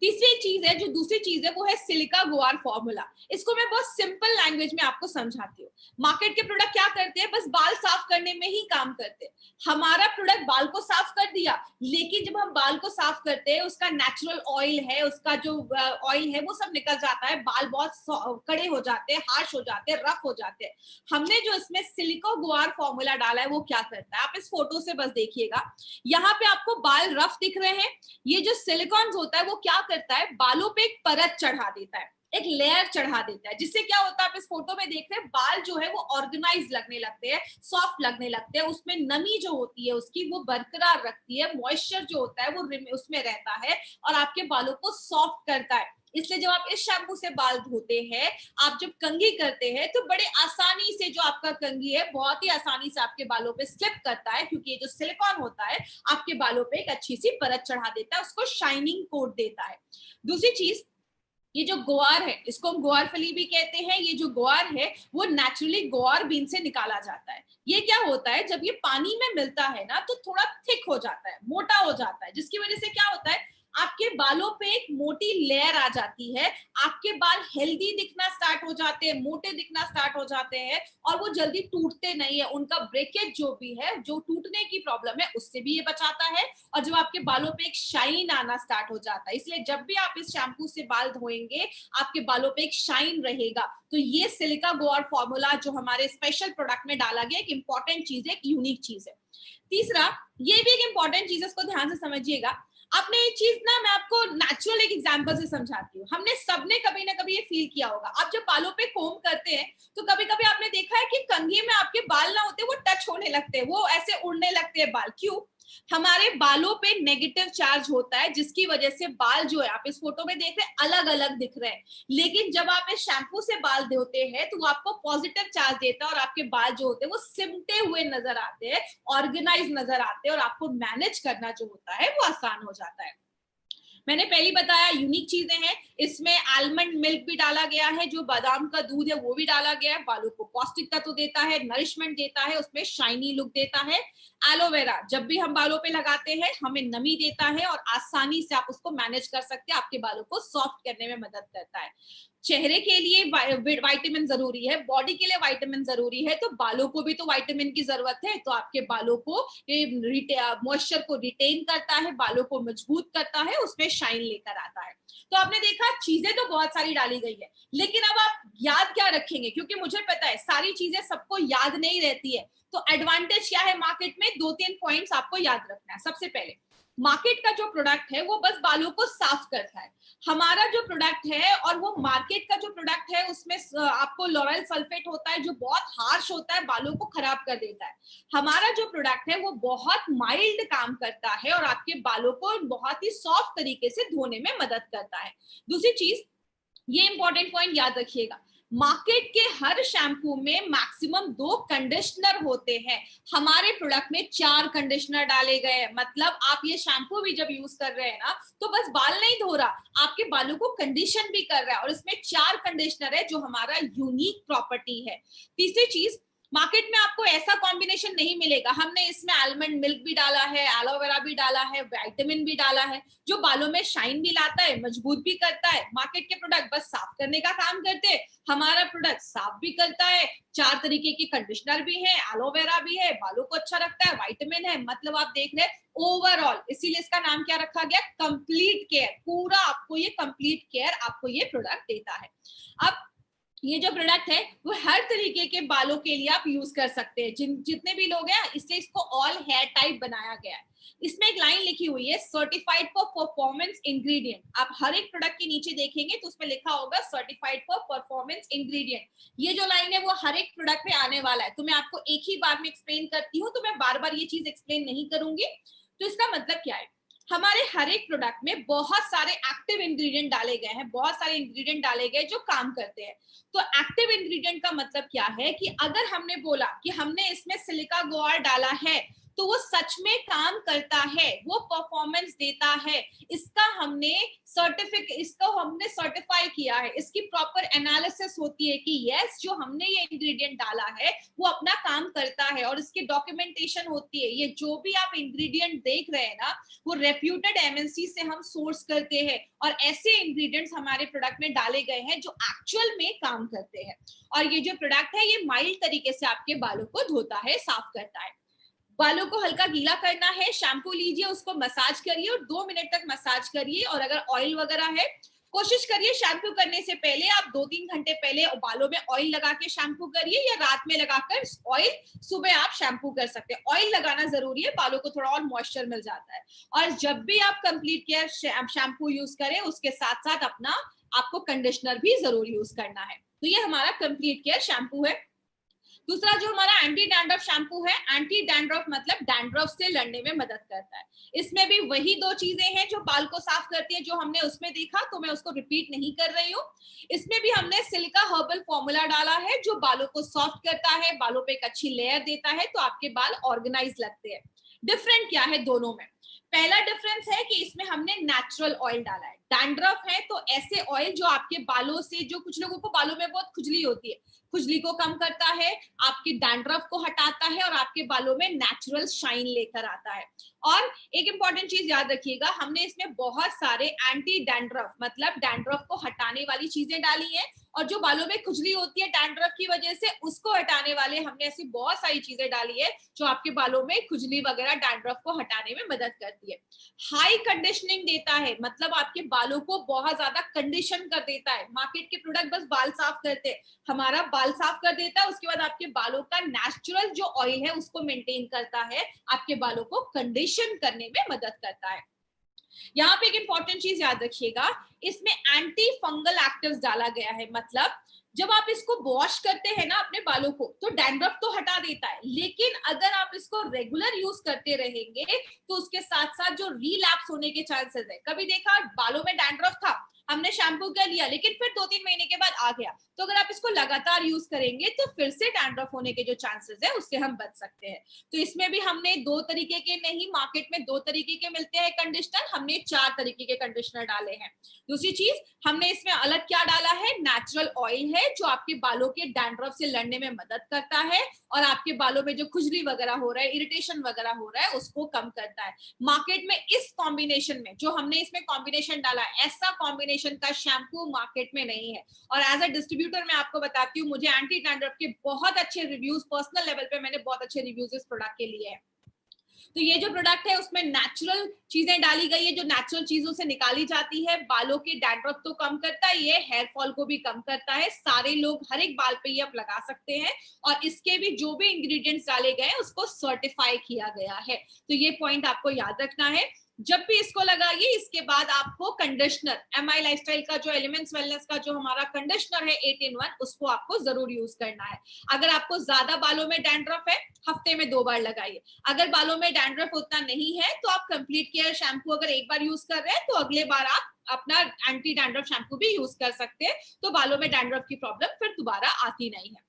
B: तीसरी एक चीज है, जो दूसरी चीज है, वो है सिलिका गुआर फॉर्मूला। इसको मैं बहुत सिंपल लैंग्वेज में आपको समझाती हूँ। मार्केट के प्रोडक्ट क्या करते हैं, बस बाल साफ करने में ही काम करते हैं। हमारा प्रोडक्ट बाल को साफ कर दिया, लेकिन जब हम बाल को साफ करते हैं, उसका नेचुरल ऑयल है, उसका जो ऑयल है वो सब निकल जाता है, बाल बहुत कड़े हो जाते हैं, हार्श हो जाते हैं, रफ हो जाते हैं। हमने जो इसमें सिलिका गुआर फॉर्मूला डाला है वो क्या करता है, आप इस फोटो से बस देखिएगा। यहाँ पे आपको बाल रफ दिख रहे हैं। ये जो सिलिकॉन होता है वो क्या करता है, बालों पे एक परत चढ़ा देता है, एक लेयर चढ़ा देता है, जिससे क्या होता है, आप इस फोटो में देख रहे हैं, बाल जो है वो ऑर्गेनाइज लगने लगते हैं, सॉफ्ट लगने लगते हैं। उसमें नमी जो होती है उसकी वो बरकरार रखती है, मॉइस्चर जो होता है वो उसमें रहता है और आपके बालों को सॉफ्ट करता है। इसलिए जब आप इस शैम्पू से बाल धोते हैं, आप जब कंघी करते हैं, तो बड़े आसानी से जो आपका कंघी है बहुत ही आसानी से आपके बालों पे स्लिप करता है, क्योंकि ये जो सिलिकॉन होता है आपके बालों पे एक अच्छी सी परत चढ़ा देता है, उसको शाइनिंग कोट देता है। दूसरी चीज, ये जो ग्वार है, इसको हम ग्वार फली भी कहते हैं। ये जो ग्वार है वो नेचुरली ग्वार बीन से निकाला जाता है। ये क्या होता है, जब ये पानी में मिलता है ना, तो थोड़ा थिक हो जाता है, मोटा हो जाता है, जिसकी वजह से क्या होता है, आपके बालों पे एक मोटी लेयर आ जाती है। आपके बाल हेल्दी दिखना स्टार्ट हो जाते हैं, मोटे दिखना स्टार्ट हो जाते हैं, और वो जल्दी टूटते नहीं है। उनका ब्रेकेज जो भी है, जो टूटने की प्रॉब्लम है, उससे भी ये बचाता है। और जब आपके बालों पे एक शाइन आना स्टार्ट हो जाता है, इसलिए जब भी आप इस शैम्पू से बाल धोएंगे, आपके बालों पे एक शाइन रहेगा। तो ये सिलिका ग्वार फॉर्मूला जो हमारे स्पेशल प्रोडक्ट में डाला गया, एक इंपॉर्टेंट चीज है, एक यूनिक चीज है। तीसरा, ये भी एक इंपॉर्टेंट चीज है, इसको ध्यान से समझिएगा। आपने ये चीज ना, मैं आपको नेचुरल एक एग्जांपल से समझाती हूँ। हमने सबने कभी ना कभी ये फील किया होगा, आप जब बालों पे कोम करते हैं तो कभी कभी आपने देखा है कि कंघी में आपके बाल ना होते, वो टच होने लगते हैं, वो ऐसे उड़ने लगते हैं बाल। क्यों? हमारे बालों पे नेगेटिव चार्ज होता है, जिसकी वजह से बाल जो है, आप इस फोटो में देख रहे हैं, अलग अलग दिख रहे हैं। लेकिन जब आप इस शैम्पू से बाल धोते हैं तो वो आपको पॉजिटिव चार्ज देता है, और आपके बाल जो होते हैं वो सिमटे हुए नजर आते हैं, ऑर्गेनाइज नजर आते हैं, और आपको मैनेज करना जो होता है वो आसान हो जाता है। मैंने पहले बताया यूनिक चीजें हैं, इसमें आलमंड मिल्क भी डाला गया है, जो बादाम का दूध है वो भी डाला गया है, बालों को पौष्टिक तत्व देता है, नरिशमेंट देता है, उसमें शाइनी लुक देता है। एलोवेरा जब भी हम बालों पे लगाते हैं हमें नमी देता है, और आसानी से आप उसको मैनेज कर सकते हैं, आपके बालों को सॉफ्ट करने में मदद करता है। चेहरे के लिए विटामिन जरूरी है, बॉडी के लिए विटामिन जरूरी है, तो बालों को भी तो विटामिन की जरूरत है। तो आपके बालों को मॉइस्चर को रिटेन करता है, बालों को मजबूत करता है, उसमें शाइन लेकर आता है। तो आपने देखा, चीजें तो बहुत सारी डाली गई है, लेकिन अब आप याद क्या रखेंगे, क्योंकि मुझे पता है सारी चीजें सबको याद नहीं रहती है। तो एडवांटेज क्या है मार्केट में, 2-3 पॉइंट्स आपको याद रखना है। सबसे पहले, मार्केट का जो प्रोडक्ट है वो बस बालों को साफ करता है। हमारा जो प्रोडक्ट है, और वो मार्केट का जो प्रोडक्ट है, उसमें आपको लॉरेल सल्फेट होता है, जो बहुत हार्श होता है, बालों को खराब कर देता है। हमारा जो प्रोडक्ट है वो बहुत माइल्ड काम करता है, और आपके बालों को बहुत ही सॉफ्ट तरीके से धोने में मदद करता है। दूसरी चीज, ये इंपॉर्टेंट पॉइंट याद रखिएगा, मार्केट के हर शैम्पू में मैक्सिमम 2 कंडीशनर होते हैं, हमारे प्रोडक्ट में 4 कंडीशनर डाले गए हैं। मतलब आप ये शैम्पू भी जब यूज कर रहे हैं ना, तो बस बाल नहीं धो रहा, आपके बालों को कंडीशन भी कर रहा है, और इसमें 4 कंडीशनर है, जो हमारा यूनिक प्रॉपर्टी है। तीसरी चीज, मार्केट में आपको ऐसा कॉम्बिनेशन नहीं मिलेगा। हमने इसमें आलमंड मिल्क भी डाला है, एलोवेरा भी डाला है, विटामिन भी डाला है, जो बालों में शाइन भी लाता है, मजबूत भी करता है। मार्केट के प्रोडक्ट बस साफ करने का काम करते हैं, हमारा प्रोडक्ट साफ भी करता है, 4 तरीके के कंडीशनर भी है, एलोवेरा भी है, बालों को अच्छा रखता है, विटामिन है। मतलब आप देख रहे हैं ओवरऑल, इसीलिए इसका नाम क्या रखा गया, कंप्लीट केयर। पूरा आपको ये कंप्लीट केयर आपको ये प्रोडक्ट देता है। अब ये जो प्रोडक्ट है वो हर तरीके के बालों के लिए आप यूज कर सकते हैं, जितने भी लोग हैं, इसलिए इसको ऑल हेयर टाइप बनाया गया है। इसमें एक लाइन लिखी हुई है, सर्टिफाइड फॉर परफॉर्मेंस इंग्रेडिएंट। आप हर एक प्रोडक्ट के नीचे देखेंगे तो उसमें लिखा होगा सर्टिफाइड फॉर परफॉर्मेंस इंग्रेडिएंट। ये जो लाइन है वो हर एक प्रोडक्ट में आने वाला है, तो मैं आपको एक ही बार में एक्सप्लेन करती हूँ, तो मैं बार बार ये चीज एक्सप्लेन नहीं करूंगी। तो इसका मतलब क्या है, हमारे हर एक प्रोडक्ट में बहुत सारे एक्टिव इंग्रेडिएंट डाले गए हैं, बहुत सारे इंग्रेडिएंट डाले गए जो काम करते हैं। तो एक्टिव इंग्रेडिएंट का मतलब क्या है, कि अगर हमने बोला कि हमने इसमें सिलिका ग्वार डाला है, तो वो सच में काम करता है, वो परफॉर्मेंस देता है, इसका हमने सर्टिफाई किया है, इसकी प्रॉपर एनालिसिस होती है कि यस जो हमने ये इंग्रेडिएंट डाला है वो अपना काम करता है, और इसकी डॉक्यूमेंटेशन होती है। ये जो भी आप इंग्रेडिएंट देख रहे हैं ना, वो रेप्यूटेड एमएनसी से हम सोर्स करते हैं, और ऐसे इंग्रेडिएंट्स हमारे प्रोडक्ट में डाले गए हैं जो एक्चुअल में काम करते हैं। और ये जो प्रोडक्ट है ये माइल्ड तरीके से आपके बालों को धोता है, साफ करता है। बालों को हल्का गीला करना है, शैम्पू लीजिए, उसको मसाज करिए और 2 मिनट तक मसाज करिए। और अगर ऑयल वगैरह है, कोशिश करिए शैम्पू करने से पहले आप 2-3 घंटे पहले बालों में ऑयल लगा के शैम्पू करिए, या रात में लगाकर ऑयल सुबह आप शैम्पू कर सकते हैं। ऑयल लगाना जरूरी है, बालों को थोड़ा और मॉइस्चर मिल जाता है। और जब भी आप कंप्लीट केयर शैम्पू यूज करें, उसके साथ साथ आपको कंडीशनर भी जरूर यूज करना है। तो ये हमारा कंप्लीट केयर शैम्पू है। दूसरा जो हमारा एंटी डैंड्रफ शैम्पू है, एंटी डैंड्रफ मतलब डैंड्रफ से लड़ने में मदद करता है। इसमें भी वही 2 चीजें हैं जो बाल को साफ करती है, जो हमने उसमें देखा, तो मैं उसको रिपीट नहीं कर रही हूँ। इसमें भी हमने सिल्का हर्बल फॉर्मूला डाला है जो बालों को सॉफ्ट करता है, बालों पे एक अच्छी लेयर देता है, तो आपके बाल ऑर्गेनाइज लगते हैं। डिफरेंट क्या है दोनों में? पहला डिफरेंस है कि इसमें हमने नेचुरल ऑयल डाला है। डैंड्रफ है तो ऐसे ऑयल जो आपके बालों से, जो कुछ लोगों को बालों में बहुत खुजली होती है, खुजली को कम करता है, आपके डैंड्रफ को हटाता है और आपके बालों में नेचुरल शाइन लेकर आता है। और एक इंपॉर्टेंट चीज याद रखिएगा, हमने इसमें बहुत सारे एंटी डैंड्रफ मतलब डैंड्रफ को हटाने वाली चीजें डाली हैं, और जो बालों में खुजली होती है डैंड्रफ की वजह से, उसको हटाने वाले हमने ऐसी बहुत सारी चीजें डाली है जो आपके बालों में खुजली वगैरह डैंड्रफ को हटाने में मदद करती है। हाई कंडीशनिंग देता है, मतलब आपके बालों को बहुत ज्यादा कंडीशन कर देता है। मार्केट के प्रोडक्ट बस बाल साफ करते हैं, हमारा बाल साफ कर देता है, उसके बाद आपके बालों का नेचुरल जो ऑयल है उसको मेंटेन करता है, आपके बालों को कंडीशन करने में मदद करता है। यहाँ पे एक इंपॉर्टेंट चीज याद रखिएगा, इसमें एंटी फंगल एक्टिव्स डाला गया है। मतलब जब आप इसको वॉश करते हैं ना अपने बालों को, तो डैंड्रफ तो हटा देता है, लेकिन अगर आप इसको रेगुलर यूज करते रहेंगे तो उसके साथ साथ जो रीलैप्स होने के चांसेस है, कभी देखा बालों में डैंड्रफ था, हमने शैम्पू कर लिया, लेकिन फिर 2-3 महीने के बाद आ गया, तो अगर आप इसको लगातार यूज करेंगे तो फिर से डैंड्रफ होने के जो चांसेस है उससे हम बच सकते हैं। तो इसमें भी हमने 2 तरीके के नहीं, मार्केट में 2 तरीके के मिलते हैं कंडीशनर, हमने 4 तरीके के कंडीशनर डाले हैं। दूसरी चीज हमने इसमें अलग क्या डाला है, नेचुरल ऑयल है जो आपके बालों के डैंड्रफ से लड़ने में मदद करता है, और आपके बालों में जो खुजली वगैरह हो रहा है, इरिटेशन वगैरह हो रहा है, उसको कम करता है। मार्केट में इस कॉम्बिनेशन में जो हमने इसमें कॉम्बिनेशन डाला है, ऐसा कॉम्बिनेशन का शैम्पू मार्केट में नहीं है। और एज अ डिस्ट्रीब्यूटर मैं आपको बताती हूँ, मुझे एंटी डैंड्रफ के बहुत अच्छे रिव्यूज, पर्सनल लेवल पे मैंने बहुत अच्छे रिव्यूज इस प्रोडक्ट के लिए है। तो ये जो प्रोडक्ट है उसमें नेचुरल चीजें डाली गई है, जो नेचुरल चीजों से निकाली जाती है। बालों के डैंड्रफ तो कम करता है, ये हेयर फॉल को भी कम करता है। सारे लोग हर एक बाल पे ये आप लगा सकते हैं, और इसके भी जो भी इंग्रेडिएंट्स डाले गए हैं उसको सर्टिफाई किया गया है। तो ये पॉइंट आपको याद रखना है। जब भी इसको लगाइए, इसके बाद आपको कंडीशनर, एमआई लाइफस्टाइल का जो एलिमेंट्स वेलनेस का जो हमारा कंडीशनर है 8 in 1, उसको आपको जरूर यूज करना है। अगर आपको ज्यादा बालों में डैंड्रफ है, हफ्ते में 2 बार लगाइए। अगर बालों में डैंड्रफ उतना नहीं है तो आप कंप्लीट केयर शैम्पू अगर एक बार यूज कर रहे हैं, तो अगले बार आप अपना एंटी डैंड्रफ शैम्पू भी यूज कर सकते हैं, तो बालों में डैंड्रफ की प्रॉब्लम फिर दोबारा आती नहीं है।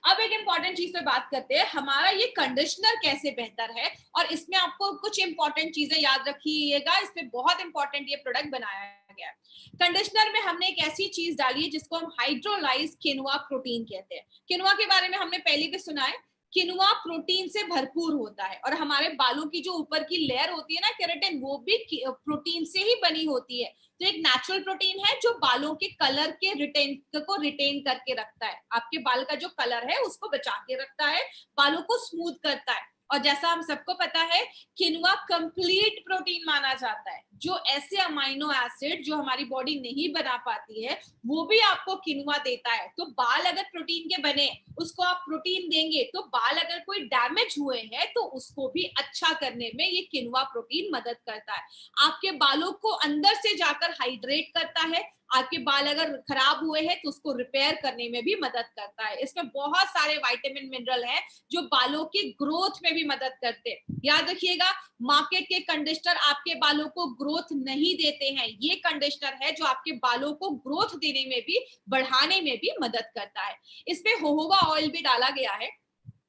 B: अब एक इंपॉर्टेंट चीज पे बात करते हैं, हमारा ये कंडीशनर कैसे बेहतर है, और इसमें आपको कुछ इंपॉर्टेंट चीजें याद रखिएगा। इसमें बहुत इंपॉर्टेंट ये प्रोडक्ट बनाया गया है। कंडीशनर में हमने एक ऐसी चीज डाली है जिसको हम हाइड्रोलाइज किनुआ प्रोटीन कहते हैं। किनुआ के बारे में हमने पहले भी सुना है, किनुआ प्रोटीन से भरपूर होता है, और हमारे बालों की जो ऊपर की लेयर होती है ना केराटिन, वो भी प्रोटीन से ही बनी होती है। तो एक नेचुरल प्रोटीन है जो बालों के कलर के रिटेन करके रखता है, आपके बाल का जो कलर है उसको बचा के रखता है, बालों को स्मूथ करता है। और जैसा हम सबको पता है, किनुआ कंप्लीट प्रोटीन माना जाता है, जो ऐसे अमाइनो एसिड जो हमारी बॉडी नहीं बना पाती है वो भी आपको किनुआ देता है। तो बाल अगर प्रोटीन के बने, उसको आप प्रोटीन देंगे, तो बाल अगर कोई डैमेज हुए हैं तो उसको भी अच्छा करने में ये किनुआ प्रोटीन मदद करता है। आपके बालों को अंदर से जाकर हाइड्रेट करता है, आपके बाल अगर खराब हुए हैं तो उसको रिपेयर करने में भी मदद करता है। इसमें बहुत सारे विटामिन मिनरल हैं जो बालों के ग्रोथ में भी मदद करते हैं। याद रखिएगा, मार्केट के कंडीशनर आपके बालों को ग्रोथ नहीं देते हैं, ये कंडीशनर है जो आपके बालों को ग्रोथ देने में भी, बढ़ाने में भी मदद करता है। इसमें होहोवा ऑयल भी डाला गया है।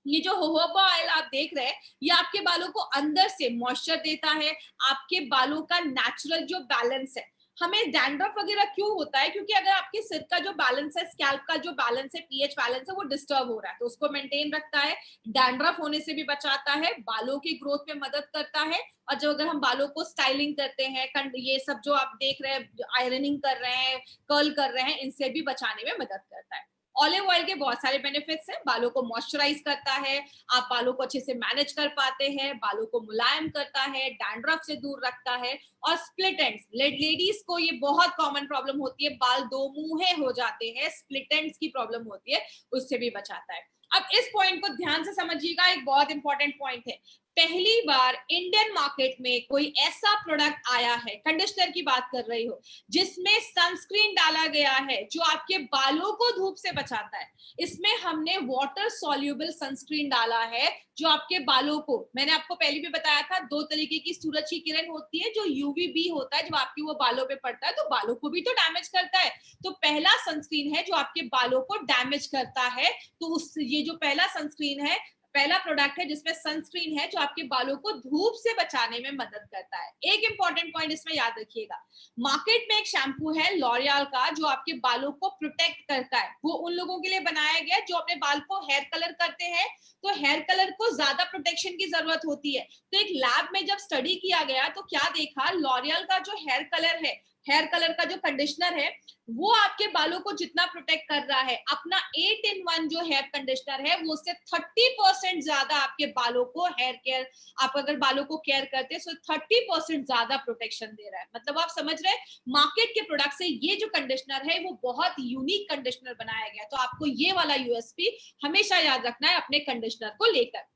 B: ये जो जोजोबा ऑयल आप देख रहे हैं, ये आपके बालों को अंदर से मॉइस्चर देता है, आपके बालों का नेचुरल जो बैलेंस है। हमें डैंड्रफ वगैरह क्यों होता है? क्योंकि अगर आपके सिर का जो बैलेंस है, स्कैल्प का जो बैलेंस है, पीएच बैलेंस है, वो डिस्टर्ब हो रहा है, तो उसको मेंटेन रखता है, डैंड्रफ होने से भी बचाता है, बालों की ग्रोथ में मदद करता है। और जो अगर हम बालों को स्टाइलिंग करते हैं, ये सब जो आप देख रहे हैं, आयरनिंग कर रहे हैं, कर्ल कर रहे हैं, इनसे भी बचाने में मदद करता है। ऑलिव ऑयल के बहुत सारे बेनिफिट्स हैं। बालों को मॉइस्चराइज करता है, आप बालों को अच्छे से मैनेज कर पाते हैं, बालों को मुलायम करता है, डैंड्रफ से दूर रखता है। और स्प्लिट एंड्स, लेडीज को ये बहुत कॉमन प्रॉब्लम होती है, बाल दो मुंहे हो जाते हैं, स्प्लिट एंड्स की प्रॉब्लम होती है, उससे भी बचाता है। अब इस पॉइंट को ध्यान से समझिएगा, एक बहुत इंपॉर्टेंट पॉइंट है। पहली बार इंडियन मार्केट में कोई ऐसा प्रोडक्ट आया है, कंडीशनर की बात कर रही हो, जिसमें सनस्क्रीन डाला गया है जो आपके बालों को धूप से बचाता है। इसमें हमने वाटर सॉल्युबल सनस्क्रीन डाला है, जो आपके बालों को, मैंने आपको पहले भी बताया था, दो तरीके की सूरज की किरण होती है, जो यूवीबी होता है, जब आपकी वो बालों पे पड़ता है तो बालों को भी तो डैमेज करता है। तो पहला सनस्क्रीन है जो आपके बालों को डैमेज करता है। तो उस ये जो पहला सनस्क्रीन है, पहला प्रोडक्ट है जिसमें सनस्क्रीन है, जो आपके बालों को धूप से बचाने में मदद करता है। एक इंपॉर्टेंट पॉइंट इसमें याद रखिएगा, मार्केट में एक शैम्पू है लॉरियल का, जो आपके बालों को प्रोटेक्ट करता है। वो उन लोगों के लिए बनाया गया जो अपने बाल को हेयर कलर करते हैं, तो हेयर कलर को ज्यादा प्रोटेक्शन की जरूरत होती है। तो एक लैब में जब स्टडी किया गया तो क्या देखा, लॉरियल का जो हेयर कलर है, हेयर कलर का जो कंडीशनर है, वो आपके बालों को जितना प्रोटेक्ट कर रहा है, अपना 8-in-1 जो हेयर कंडीशनर है, वो उससे 30% ज्यादा आपके बालों को हेयर केयर, आप अगर बालों को केयर करते हैं तो 30% ज्यादा प्रोटेक्शन दे रहा है। मतलब आप समझ रहे हैं, मार्केट के प्रोडक्ट से ये जो कंडीशनर है वो बहुत यूनिक कंडीशनर बनाया गया। तो आपको ये वाला यूएसपी हमेशा याद रखना है अपने कंडीशनर को लेकर।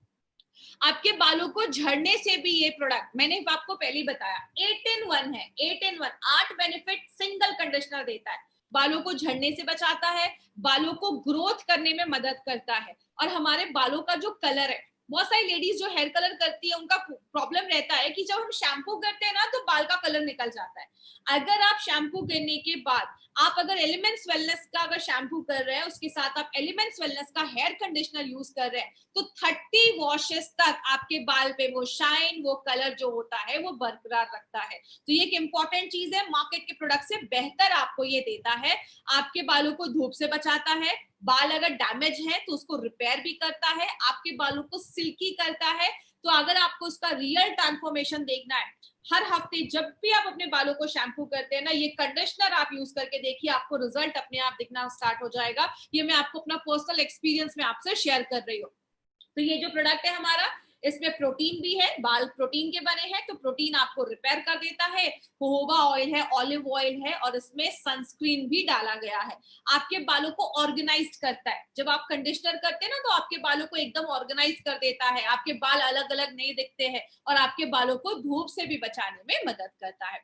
B: आपके बालों को झड़ने से भी ये प्रोडक्ट, मैंने आपको पहले ही बताया, 8-in-1 है। 8-in-1, 8 बेनिफिट सिंगल कंडीशनर देता है। बालों को झड़ने से बचाता है, बालों को ग्रोथ करने में मदद करता है, और हमारे बालों का जो कलर है, बहुत सारी लेडीज जो हेयर कलर करती है, उनका प्रॉब्लम रहता है कि जब हम शैम्पू करते हैं ना, तो बाल का कलर निकल जाता है। अगर आप शैम्पू करने के बाद आप अगर एलिमेंट्स वेलनेस का अगर शैम्पू कर रहे हैं, उसके साथ आप एलिमेंट्स वेलनेस का हेयर कंडीशनर यूज कर रहे हैं, तो 30 वॉशेस तक आपके बाल पे वो शाइन, वो कलर जो होता है, वो बरकरार रखता है। तो ये एक इंपॉर्टेंट चीज है, मार्केट के प्रोडक्ट से बेहतर आपको ये देता है। आपके बालों को धूप से बचाता है, बाल अगर डैमेज है तो उसको रिपेयर भी करता है, आपके बालों को सिल्की करता है। तो अगर आपको उसका रियल ट्रांसफॉर्मेशन देखना है, हर हफ्ते जब भी आप अपने बालों को शैम्पू करते हैं ना, ये कंडीशनर आप यूज करके देखिए, आपको रिजल्ट अपने आप दिखना स्टार्ट हो जाएगा। ये मैं आपको अपना पर्सनल एक्सपीरियंस में आपसे शेयर कर रही हूँ। तो ये जो प्रोडक्ट है हमारा, इसमें प्रोटीन भी है, बाल प्रोटीन के बने हैं, तो प्रोटीन आपको रिपेयर कर देता है। जोजोबा ऑयल है, ऑलिव ऑयल है, और इसमें सनस्क्रीन भी डाला गया है। आपके बालों को ऑर्गेनाइज करता है। जब आप कंडीशनर करते हैं ना, तो आपके बालों को एकदम ऑर्गेनाइज कर देता है, आपके बाल अलग अलग नहीं दिखते हैं, और आपके बालों को धूप से भी बचाने में मदद करता है।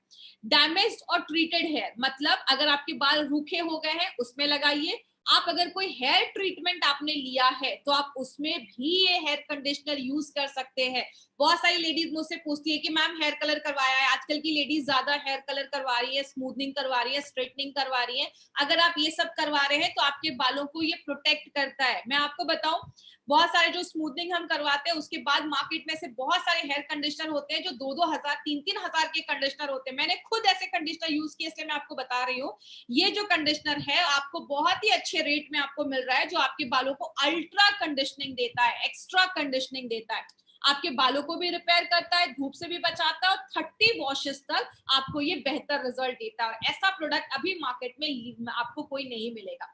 B: डैमेज्ड और ट्रीटेड हेयर, मतलब अगर आपके बाल रूखे हो गए हैं, उसमें लगाइए। आप अगर कोई हेयर ट्रीटमेंट आपने लिया है, तो आप उसमें भी ये हेयर कंडीशनर यूज कर सकते हैं। बहुत सारी लेडीज मुझसे पूछती है कि मैम हेयर कलर करवाया है, आजकल की लेडीज ज्यादा हेयर कलर करवा रही है, स्मूथनिंग करवा रही है, स्ट्रेटनिंग करवा रही है। अगर आप ये सब करवा रहे हैं तो आपके बालों को ये प्रोटेक्ट करता है। मैं आपको बताऊं, बहुत सारे जो स्मूथनिंग हम करवाते हैं, उसके बाद मार्केट में से बहुत सारे हेयर कंडीशनर होते हैं जो 2-2 हजार 3-3 हजार के कंडीशनर होते हैं। मैंने खुद ऐसे कंडीशनर यूज किए, इसलिए मैं आपको बता रही हूँ। ये जो कंडीशनर है आपको बहुत ही अच्छे रेट में आपको मिल रहा है, जो आपके बालों को अल्ट्रा कंडीशनिंग देता है, एक्स्ट्रा कंडीशनिंग देता है, आपके बालों को भी रिपेयर करता है, धूप से भी बचाता है, और 30 वॉशेस तक आपको ये बेहतर रिजल्ट देता है। ऐसा प्रोडक्ट अभी मार्केट में आपको कोई नहीं मिलेगा।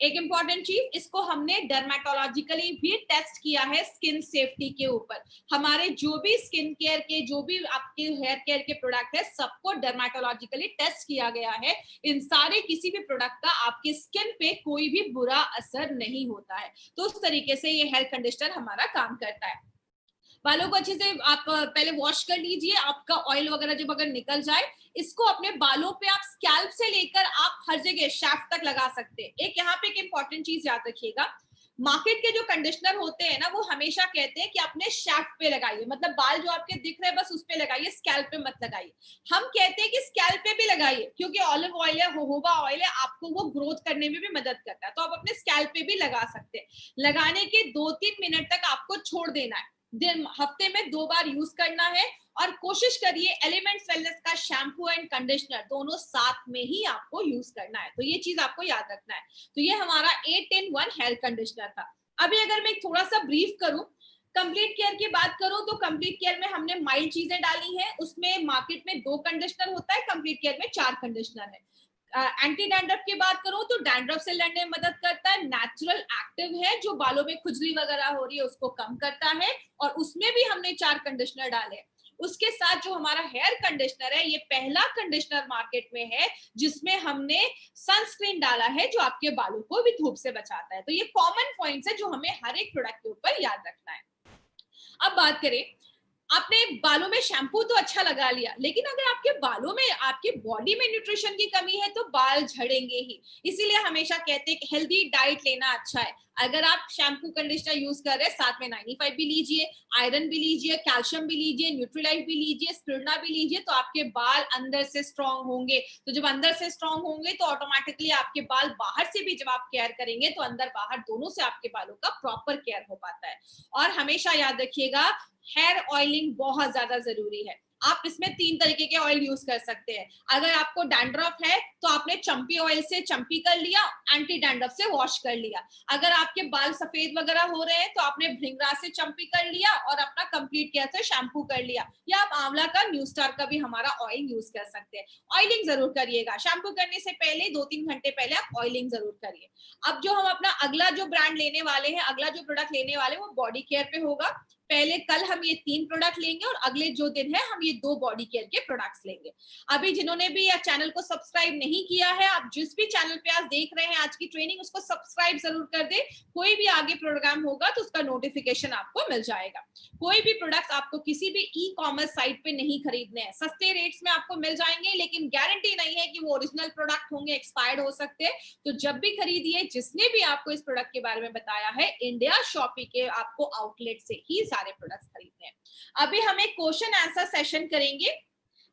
B: एक इंपॉर्टेंट चीज, इसको हमने डर्मेटोलॉजिकली भी टेस्ट किया है स्किन सेफ्टी के ऊपर। हमारे जो भी स्किन केयर के, जो भी आपके हेयर केयर के प्रोडक्ट है, सबको डर्मेटोलॉजिकली टेस्ट किया गया है। इन सारे किसी भी प्रोडक्ट का आपके स्किन पे कोई भी बुरा असर नहीं होता है। तो उस तरीके से ये हेयर कंडीशनर हमारा काम करता है। बालों को अच्छे से आप पहले वॉश कर लीजिए, आपका ऑयल वगैरह जब अगर निकल जाए, इसको अपने बालों पे आप स्कैल्प से लेकर आप हर जगह शाफ्ट तक लगा सकते हैं। एक यहाँ पे एक इंपॉर्टेंट चीज याद रखिएगा, मार्केट के जो कंडीशनर होते हैं ना, वो हमेशा कहते हैं कि अपने शैफ्ट पे लगाइए, मतलब बाल जो आपके दिख रहे हैं बस उस पे लगाइए, स्कैल्प पे मत लगाइए। हम कहते हैं कि स्कैल्प पे भी लगाइए, क्योंकि ऑलिव ऑयल है, जोजोबा ऑयल है, आपको वो ग्रोथ करने में भी मदद करता है, तो आप अपने स्कैल्प पे भी लगा सकते हैं। लगाने के 2-3 मिनट तक आपको छोड़ देना है, दिन हफ्ते में 2 बार यूज करना है। और कोशिश करिए एलिमेंट्स वेलनेस का शैम्पू एंड कंडीशनर दोनों साथ में ही आपको यूज करना है, तो ये चीज आपको याद रखना है। तो ये हमारा 8 in 1 हेयर कंडीशनर था। अभी अगर मैं थोड़ा सा ब्रीफ करूं, कंप्लीट केयर की बात करूं, तो कंप्लीट केयर में हमने माइल्ड चीजें डाली हैं। उसमें मार्केट में 2 कंडीशनर होता है, कंप्लीट केयर में 4 कंडीशनर है। एंटी डैंड्रफ की बात करूं तो डैंड्रफ से लड़ने में मदद करता है, नेचुरल एक्टिव है, जो बालों में खुजली वगैरह हो रही है उसको कम करता है, और उसमें भी हमने 4 कंडीशनर डाले। उसके साथ जो हमारा हेयर कंडीशनर है, ये पहला कंडीशनर मार्केट में है जिसमें हमने सनस्क्रीन डाला है, जो आपके बालों को भी धूप से बचाता है। तो ये कॉमन पॉइंट्स है जो हमें हर एक प्रोडक्ट के ऊपर याद रखना है। अब बात करें, आपने बालों में शैम्पू तो अच्छा लगा लिया, लेकिन अगर आपके बालों में, आपकी बॉडी में न्यूट्रिशन की कमी है तो बाल झड़ेंगे ही। इसीलिए हमेशा कहते हैं कि हेल्दी डाइट लेना अच्छा है। अगर आप शैम्पू कंडीशनर यूज कर रहे हैं, साथ में 95 भी लीजिए, आयरन भी लीजिए, कैल्शियम भी लीजिए, न्यूट्रीलाइट भी लीजिए, स्पिरुलिना भी लीजिए, तो आपके बाल अंदर से स्ट्रांग होंगे। तो जब अंदर से स्ट्रांग होंगे तो ऑटोमेटिकली आपके बाल बाहर से भी जब आप केयर करेंगे तो अंदर बाहर दोनों से आपके बालों का प्रॉपर केयर हो पाता है। और हमेशा याद रखिएगा, हेयर ऑयलिंग बहुत ज्यादा जरूरी है। आप इसमें 3 तरीके के ऑयल यूज कर सकते हैं। अगर आपको डैंड्रफ है तो आपने चंपी ऑयल से चंपी कर लिया, एंटी डैंड्रफ से वॉश कर लिया। अगर आपके बाल सफेद वगैरह हो रहे हैं तो आपने भृंगराज से चंपी कर लिया और अपना कंप्लीट केयर से शैम्पू कर लिया, या आप आंवला का, न्यू स्टार का भी हमारा ऑयल यूज कर सकते हैं। ऑयलिंग जरूर करिएगा, शैम्पू करने से पहले 2-3 घंटे पहले आप ऑयलिंग जरूर करिए। अब जो हम अपना अगला जो ब्रांड लेने वाले हैं, अगला जो प्रोडक्ट लेने वाले हैं, वो बॉडी केयर पे होगा। पहले कल हम ये 3 प्रोडक्ट लेंगे और अगले जो दिन है हम ये 2 बॉडी केयर के प्रोडक्ट्स लेंगे। अभी जिन्होंने भी चैनल को सब्सक्राइब नहीं किया है, आप जिस भी चैनल पे आज देख रहे हैं आज की ट्रेनिंग, उसको सब्सक्राइब जरूर कर दे। कोई भी आगे प्रोग्राम होगा तो उसका नोटिफिकेशन आपको मिल जाएगा। कोई भी प्रोडक्ट आपको किसी भी ई कॉमर्स साइट पे नहीं खरीदने हैं, सस्ते रेट्स में आपको मिल जाएंगे, लेकिन गारंटी नहीं है कि वो ओरिजिनल प्रोडक्ट होंगे, एक्सपायर्ड हो सकते हैं। तो जब भी खरीदिए, जिसने भी आपको इस प्रोडक्ट के बारे में बताया है, इंडिया शॉपी के आपको आउटलेट से ही सारे प्रोडक्ट्स खरीदने हैं। अभी हम एक क्वेश्चन आंसर सेशन करेंगे।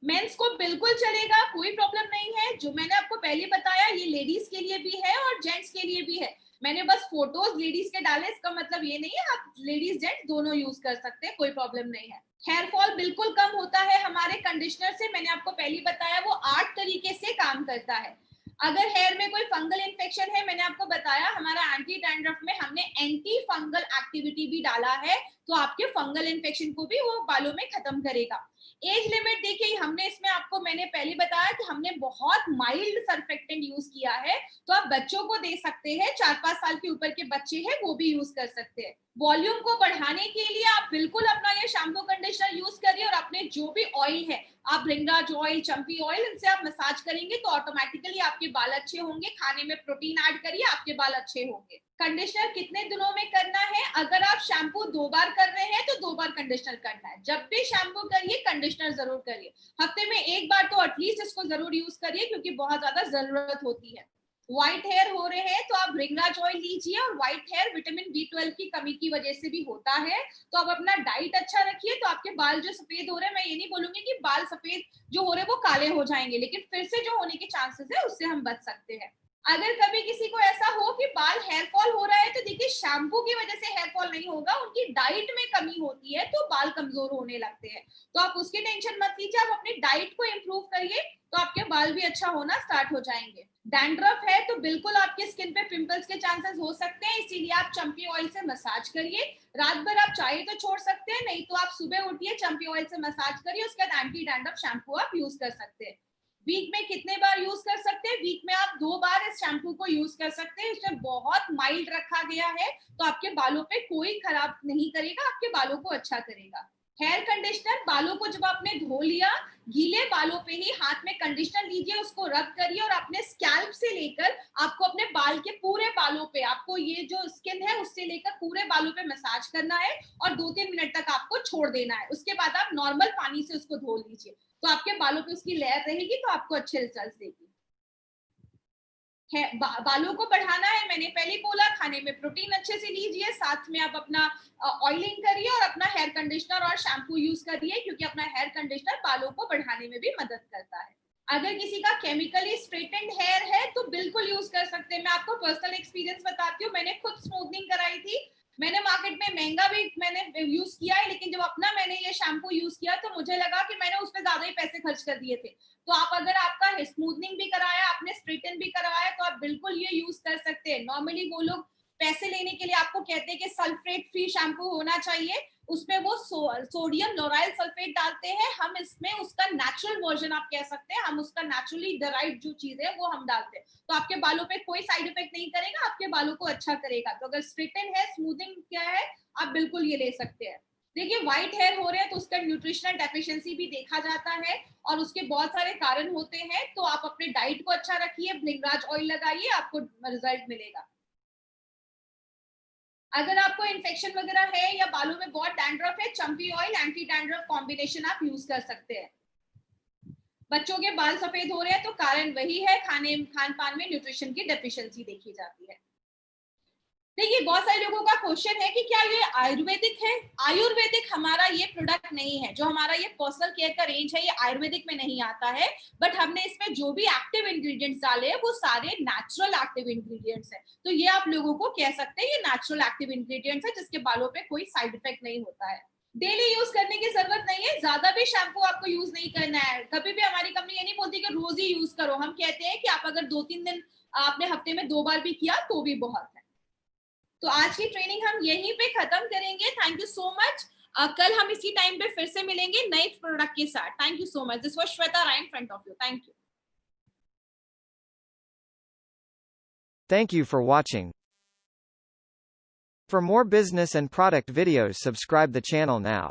B: मेंस को बिल्कुल चलेगा, कोई प्रॉब्लम नहीं है। जो मैंने आपको पहले बताया, ये लेडीज के लिए भी है और जेंट्स के लिए भी है। मैंने बस फोटोज लेडीज के डाले, इसका मतलब ये नहीं है, आप लेडीज जेंट्स दोनों यूज कर सकते हैं, कोई प्रॉब्लम नहीं है। हेयर फॉल बिल्कुल कम होता है हमारे कंडीशनर से, मैंने आपको पहले बताया, वो 8 तरीके से काम करता है। अगर हेयर में कोई फंगल इन्फेक्शन है, मैंने आपको बताया हमारा एंटी डैंड्रफ में हमने एंटी फंगल एक्टिविटी भी डाला है, तो आपके फंगल इन्फेक्शन को भी वो बालों में खत्म करेगा। एज लिमिट देखिए, हमने इसमें आपको, मैंने पहले बताया कि हमने बहुत माइल्ड सर्फेक्टेंट यूज किया है, तो आप बच्चों को दे सकते हैं, 4-5 साल के ऊपर के बच्चे हैं वो भी यूज कर सकते हैं। वॉल्यूम को बढ़ाने के लिए आप बिल्कुल अपना ये शैम्पू कंडीशनर यूज करिए, और अपने जो भी ऑयल है, आप भृंगराज ऑयल, चंपी ऑयल, इनसे आप मसाज करेंगे तो ऑटोमेटिकली आपके बाल अच्छे होंगे। खाने में प्रोटीन ऐड करिए, आपके बाल अच्छे होंगे। कंडीशनर कितने दिनों में करना है? अगर आप शैम्पू 2 बार कर रहे हैं तो 2 बार कंडीशनर करना है। जब भी शैम्पू करिए कंडीशनर जरूर करिए। हफ्ते में 1 बार तो एटलीस्ट इसको जरूर यूज करिए, क्योंकि बहुत ज्यादा जरूरत होती है। व्हाइट हेयर हो रहे हैं तो आप भृंगराज ऑयल लीजिए, और व्हाइट हेयर विटामिन B12 की कमी की वजह से भी होता है, तो आप अपना डाइट अच्छा रखिए, तो आपके बाल जो सफेद हो रहे हैं, मैं ये नहीं बोलूंगी कि बाल सफेद जो हो रहे हैं वो काले हो जाएंगे, लेकिन फिर से जो होने के चांसेस है उससे हम बच सकते हैं। अगर कभी किसी को ऐसा हो कि बाल हेयर फॉल हो रहा है, तो देखिए शैम्पू की वजह से हेयर फॉल नहीं होगा, उनकी डाइट में कमी होती है तो बाल कमजोर होने लगते हैं। तो आप उसकी टेंशन मत लीजिए, आप अपनी डाइट को इम्प्रूव करिए, तो आपके बाल भी अच्छा होना स्टार्ट हो जाएंगे। डैंड्रफ है तो बिल्कुल आपकी स्किन पे पिंपल्स के चांसेस हो सकते हैं, इसीलिए आप चंपी ऑयल से मसाज करिए। रात भर आप चाहे तो छोड़ सकते हैं, नहीं तो आप सुबह उठिए, चंपी ऑयल से मसाज करिए, उसके बाद एंटी डैंड्रफ शैम्पू आप यूज कर सकते हैं। वीक में कितने बार यूज कर सकते हैं? वीक में आप 2 बार इस शैम्पू को यूज कर सकते हैं। इसमें बहुत माइल्ड रखा गया है, तो आपके बालों पे कोई खराब नहीं करेगा, आपके बालों को अच्छा करेगा। हेयर कंडीशनर, बालों को जब आपने धो लिया, गीले बालों पे ही हाथ में कंडीशनर लीजिए, उसको रब करिए, और अपने स्कैल्प से लेकर आपको अपने बाल के पूरे बालों पे, आपको ये जो स्किन है उससे लेकर पूरे बालों पे मसाज करना है, और 2-3 मिनट तक आपको छोड़ देना है। उसके बाद आप नॉर्मल पानी से उसको धो लीजिए, तो आपके बालों पे उसकी लेयर रहेगी, तो आपको अच्छे रिजल्ट देगी। बालों को बढ़ाना है, मैंने पहले बोला खाने में प्रोटीन अच्छे से लीजिए, साथ में आप अपना ऑयलिंग करिए और अपना हेयर कंडीशनर और शैम्पू यूज करिए, क्योंकि अपना हेयर कंडीशनर बालों को बढ़ाने में भी मदद करता है। अगर किसी का केमिकली स्ट्रेटेंड हेयर है तो बिल्कुल यूज कर सकते हैं। मैं आपको पर्सनल एक्सपीरियंस बताती हूँ, मैंने खुद स्मूथनिंग कराई थी। मैंने मार्केट में महंगा भी मैंने यूज किया है, लेकिन जब अपना मैंने ये शैम्पू यूज किया तो मुझे लगा कि मैंने उस पर ज्यादा ही पैसे खर्च कर दिए थे। तो आप अगर आपका स्मूथनिंग भी कराया, आपने स्ट्रेटन भी करवाया, तो आप बिल्कुल ये यूज कर सकते हैं। नॉर्मली वो लोग पैसे लेने के लिए आपको कहते हैं कि सल्फेट फ्री शैम्पू होना चाहिए, उसमें वो सोडियम लोराइल सल्फेट डालते हैं। हम इसमें उसका नेचुरल वर्जन आप कह सकते हैं, हम उसका नेचुरली डराइव जो चीज है वो हम डालते हैं। तो आपके बालों पे कोई साइड इफेक्ट नहीं करेगा, आपके बालों को अच्छा करेगा। तो अगर स्ट्रेटन है, स्मूथिंग क्या है, आप बिल्कुल ये ले सकते हैं। देखिए व्हाइट हेयर हो रहे हैं तो उसका न्यूट्रिशनल डेफिशिएंसी भी देखा जाता है और उसके बहुत सारे कारण होते हैं। तो आप अपने डाइट को अच्छा रखिए, भृंगराज ऑयल लगाइए, आपको रिजल्ट मिलेगा। अगर आपको इन्फेक्शन वगैरह है या बालों में बहुत डैंड्रफ है, चंपी ऑयल एंटी डैंड्रफ कॉम्बिनेशन आप यूज कर सकते हैं। बच्चों के बाल सफेद हो रहे हैं तो कारण वही है, खान पान में न्यूट्रिशन की डेफिशिएंसी देखी जाती है। देखिए बहुत सारे लोगों का क्वेश्चन है कि क्या ये आयुर्वेदिक है। आयुर्वेदिक हमारा ये प्रोडक्ट नहीं है, जो हमारा ये पर्सनल केयर का रेंज है ये आयुर्वेदिक में नहीं आता है। बट हमने इसमें जो भी एक्टिव इंग्रेडिएंट्स डाले हैं वो सारे नेचुरल एक्टिव इंग्रेडिएंट्स हैं। तो ये आप लोगों को कह सकते हैं ये नेचुरल एक्टिव इंग्रेडिएंट्स है, जिसके बालों पे कोई साइड इफेक्ट नहीं होता है। डेली यूज करने की जरूरत नहीं है, ज्यादा भी शैम्पू आपको यूज नहीं करना है। कभी भी हमारी कंपनी ये नहीं बोलती कि रोज ही यूज करो, हम कहते हैं कि आप अगर 2-3 दिन आपने हफ्ते में 2 बार भी किया तो भी बहुत है। तो आज की ट्रेनिंग हम यहीं पे खत्म करेंगे। Thank you so much. कल हम इसी टाइम पे फिर से मिलेंगे नए प्रोडक्ट के साथ। Thank you so much. This was Shweta Rai in front of you. Thank you.
C: Thank you for watching. For more business and product videos, subscribe the channel now.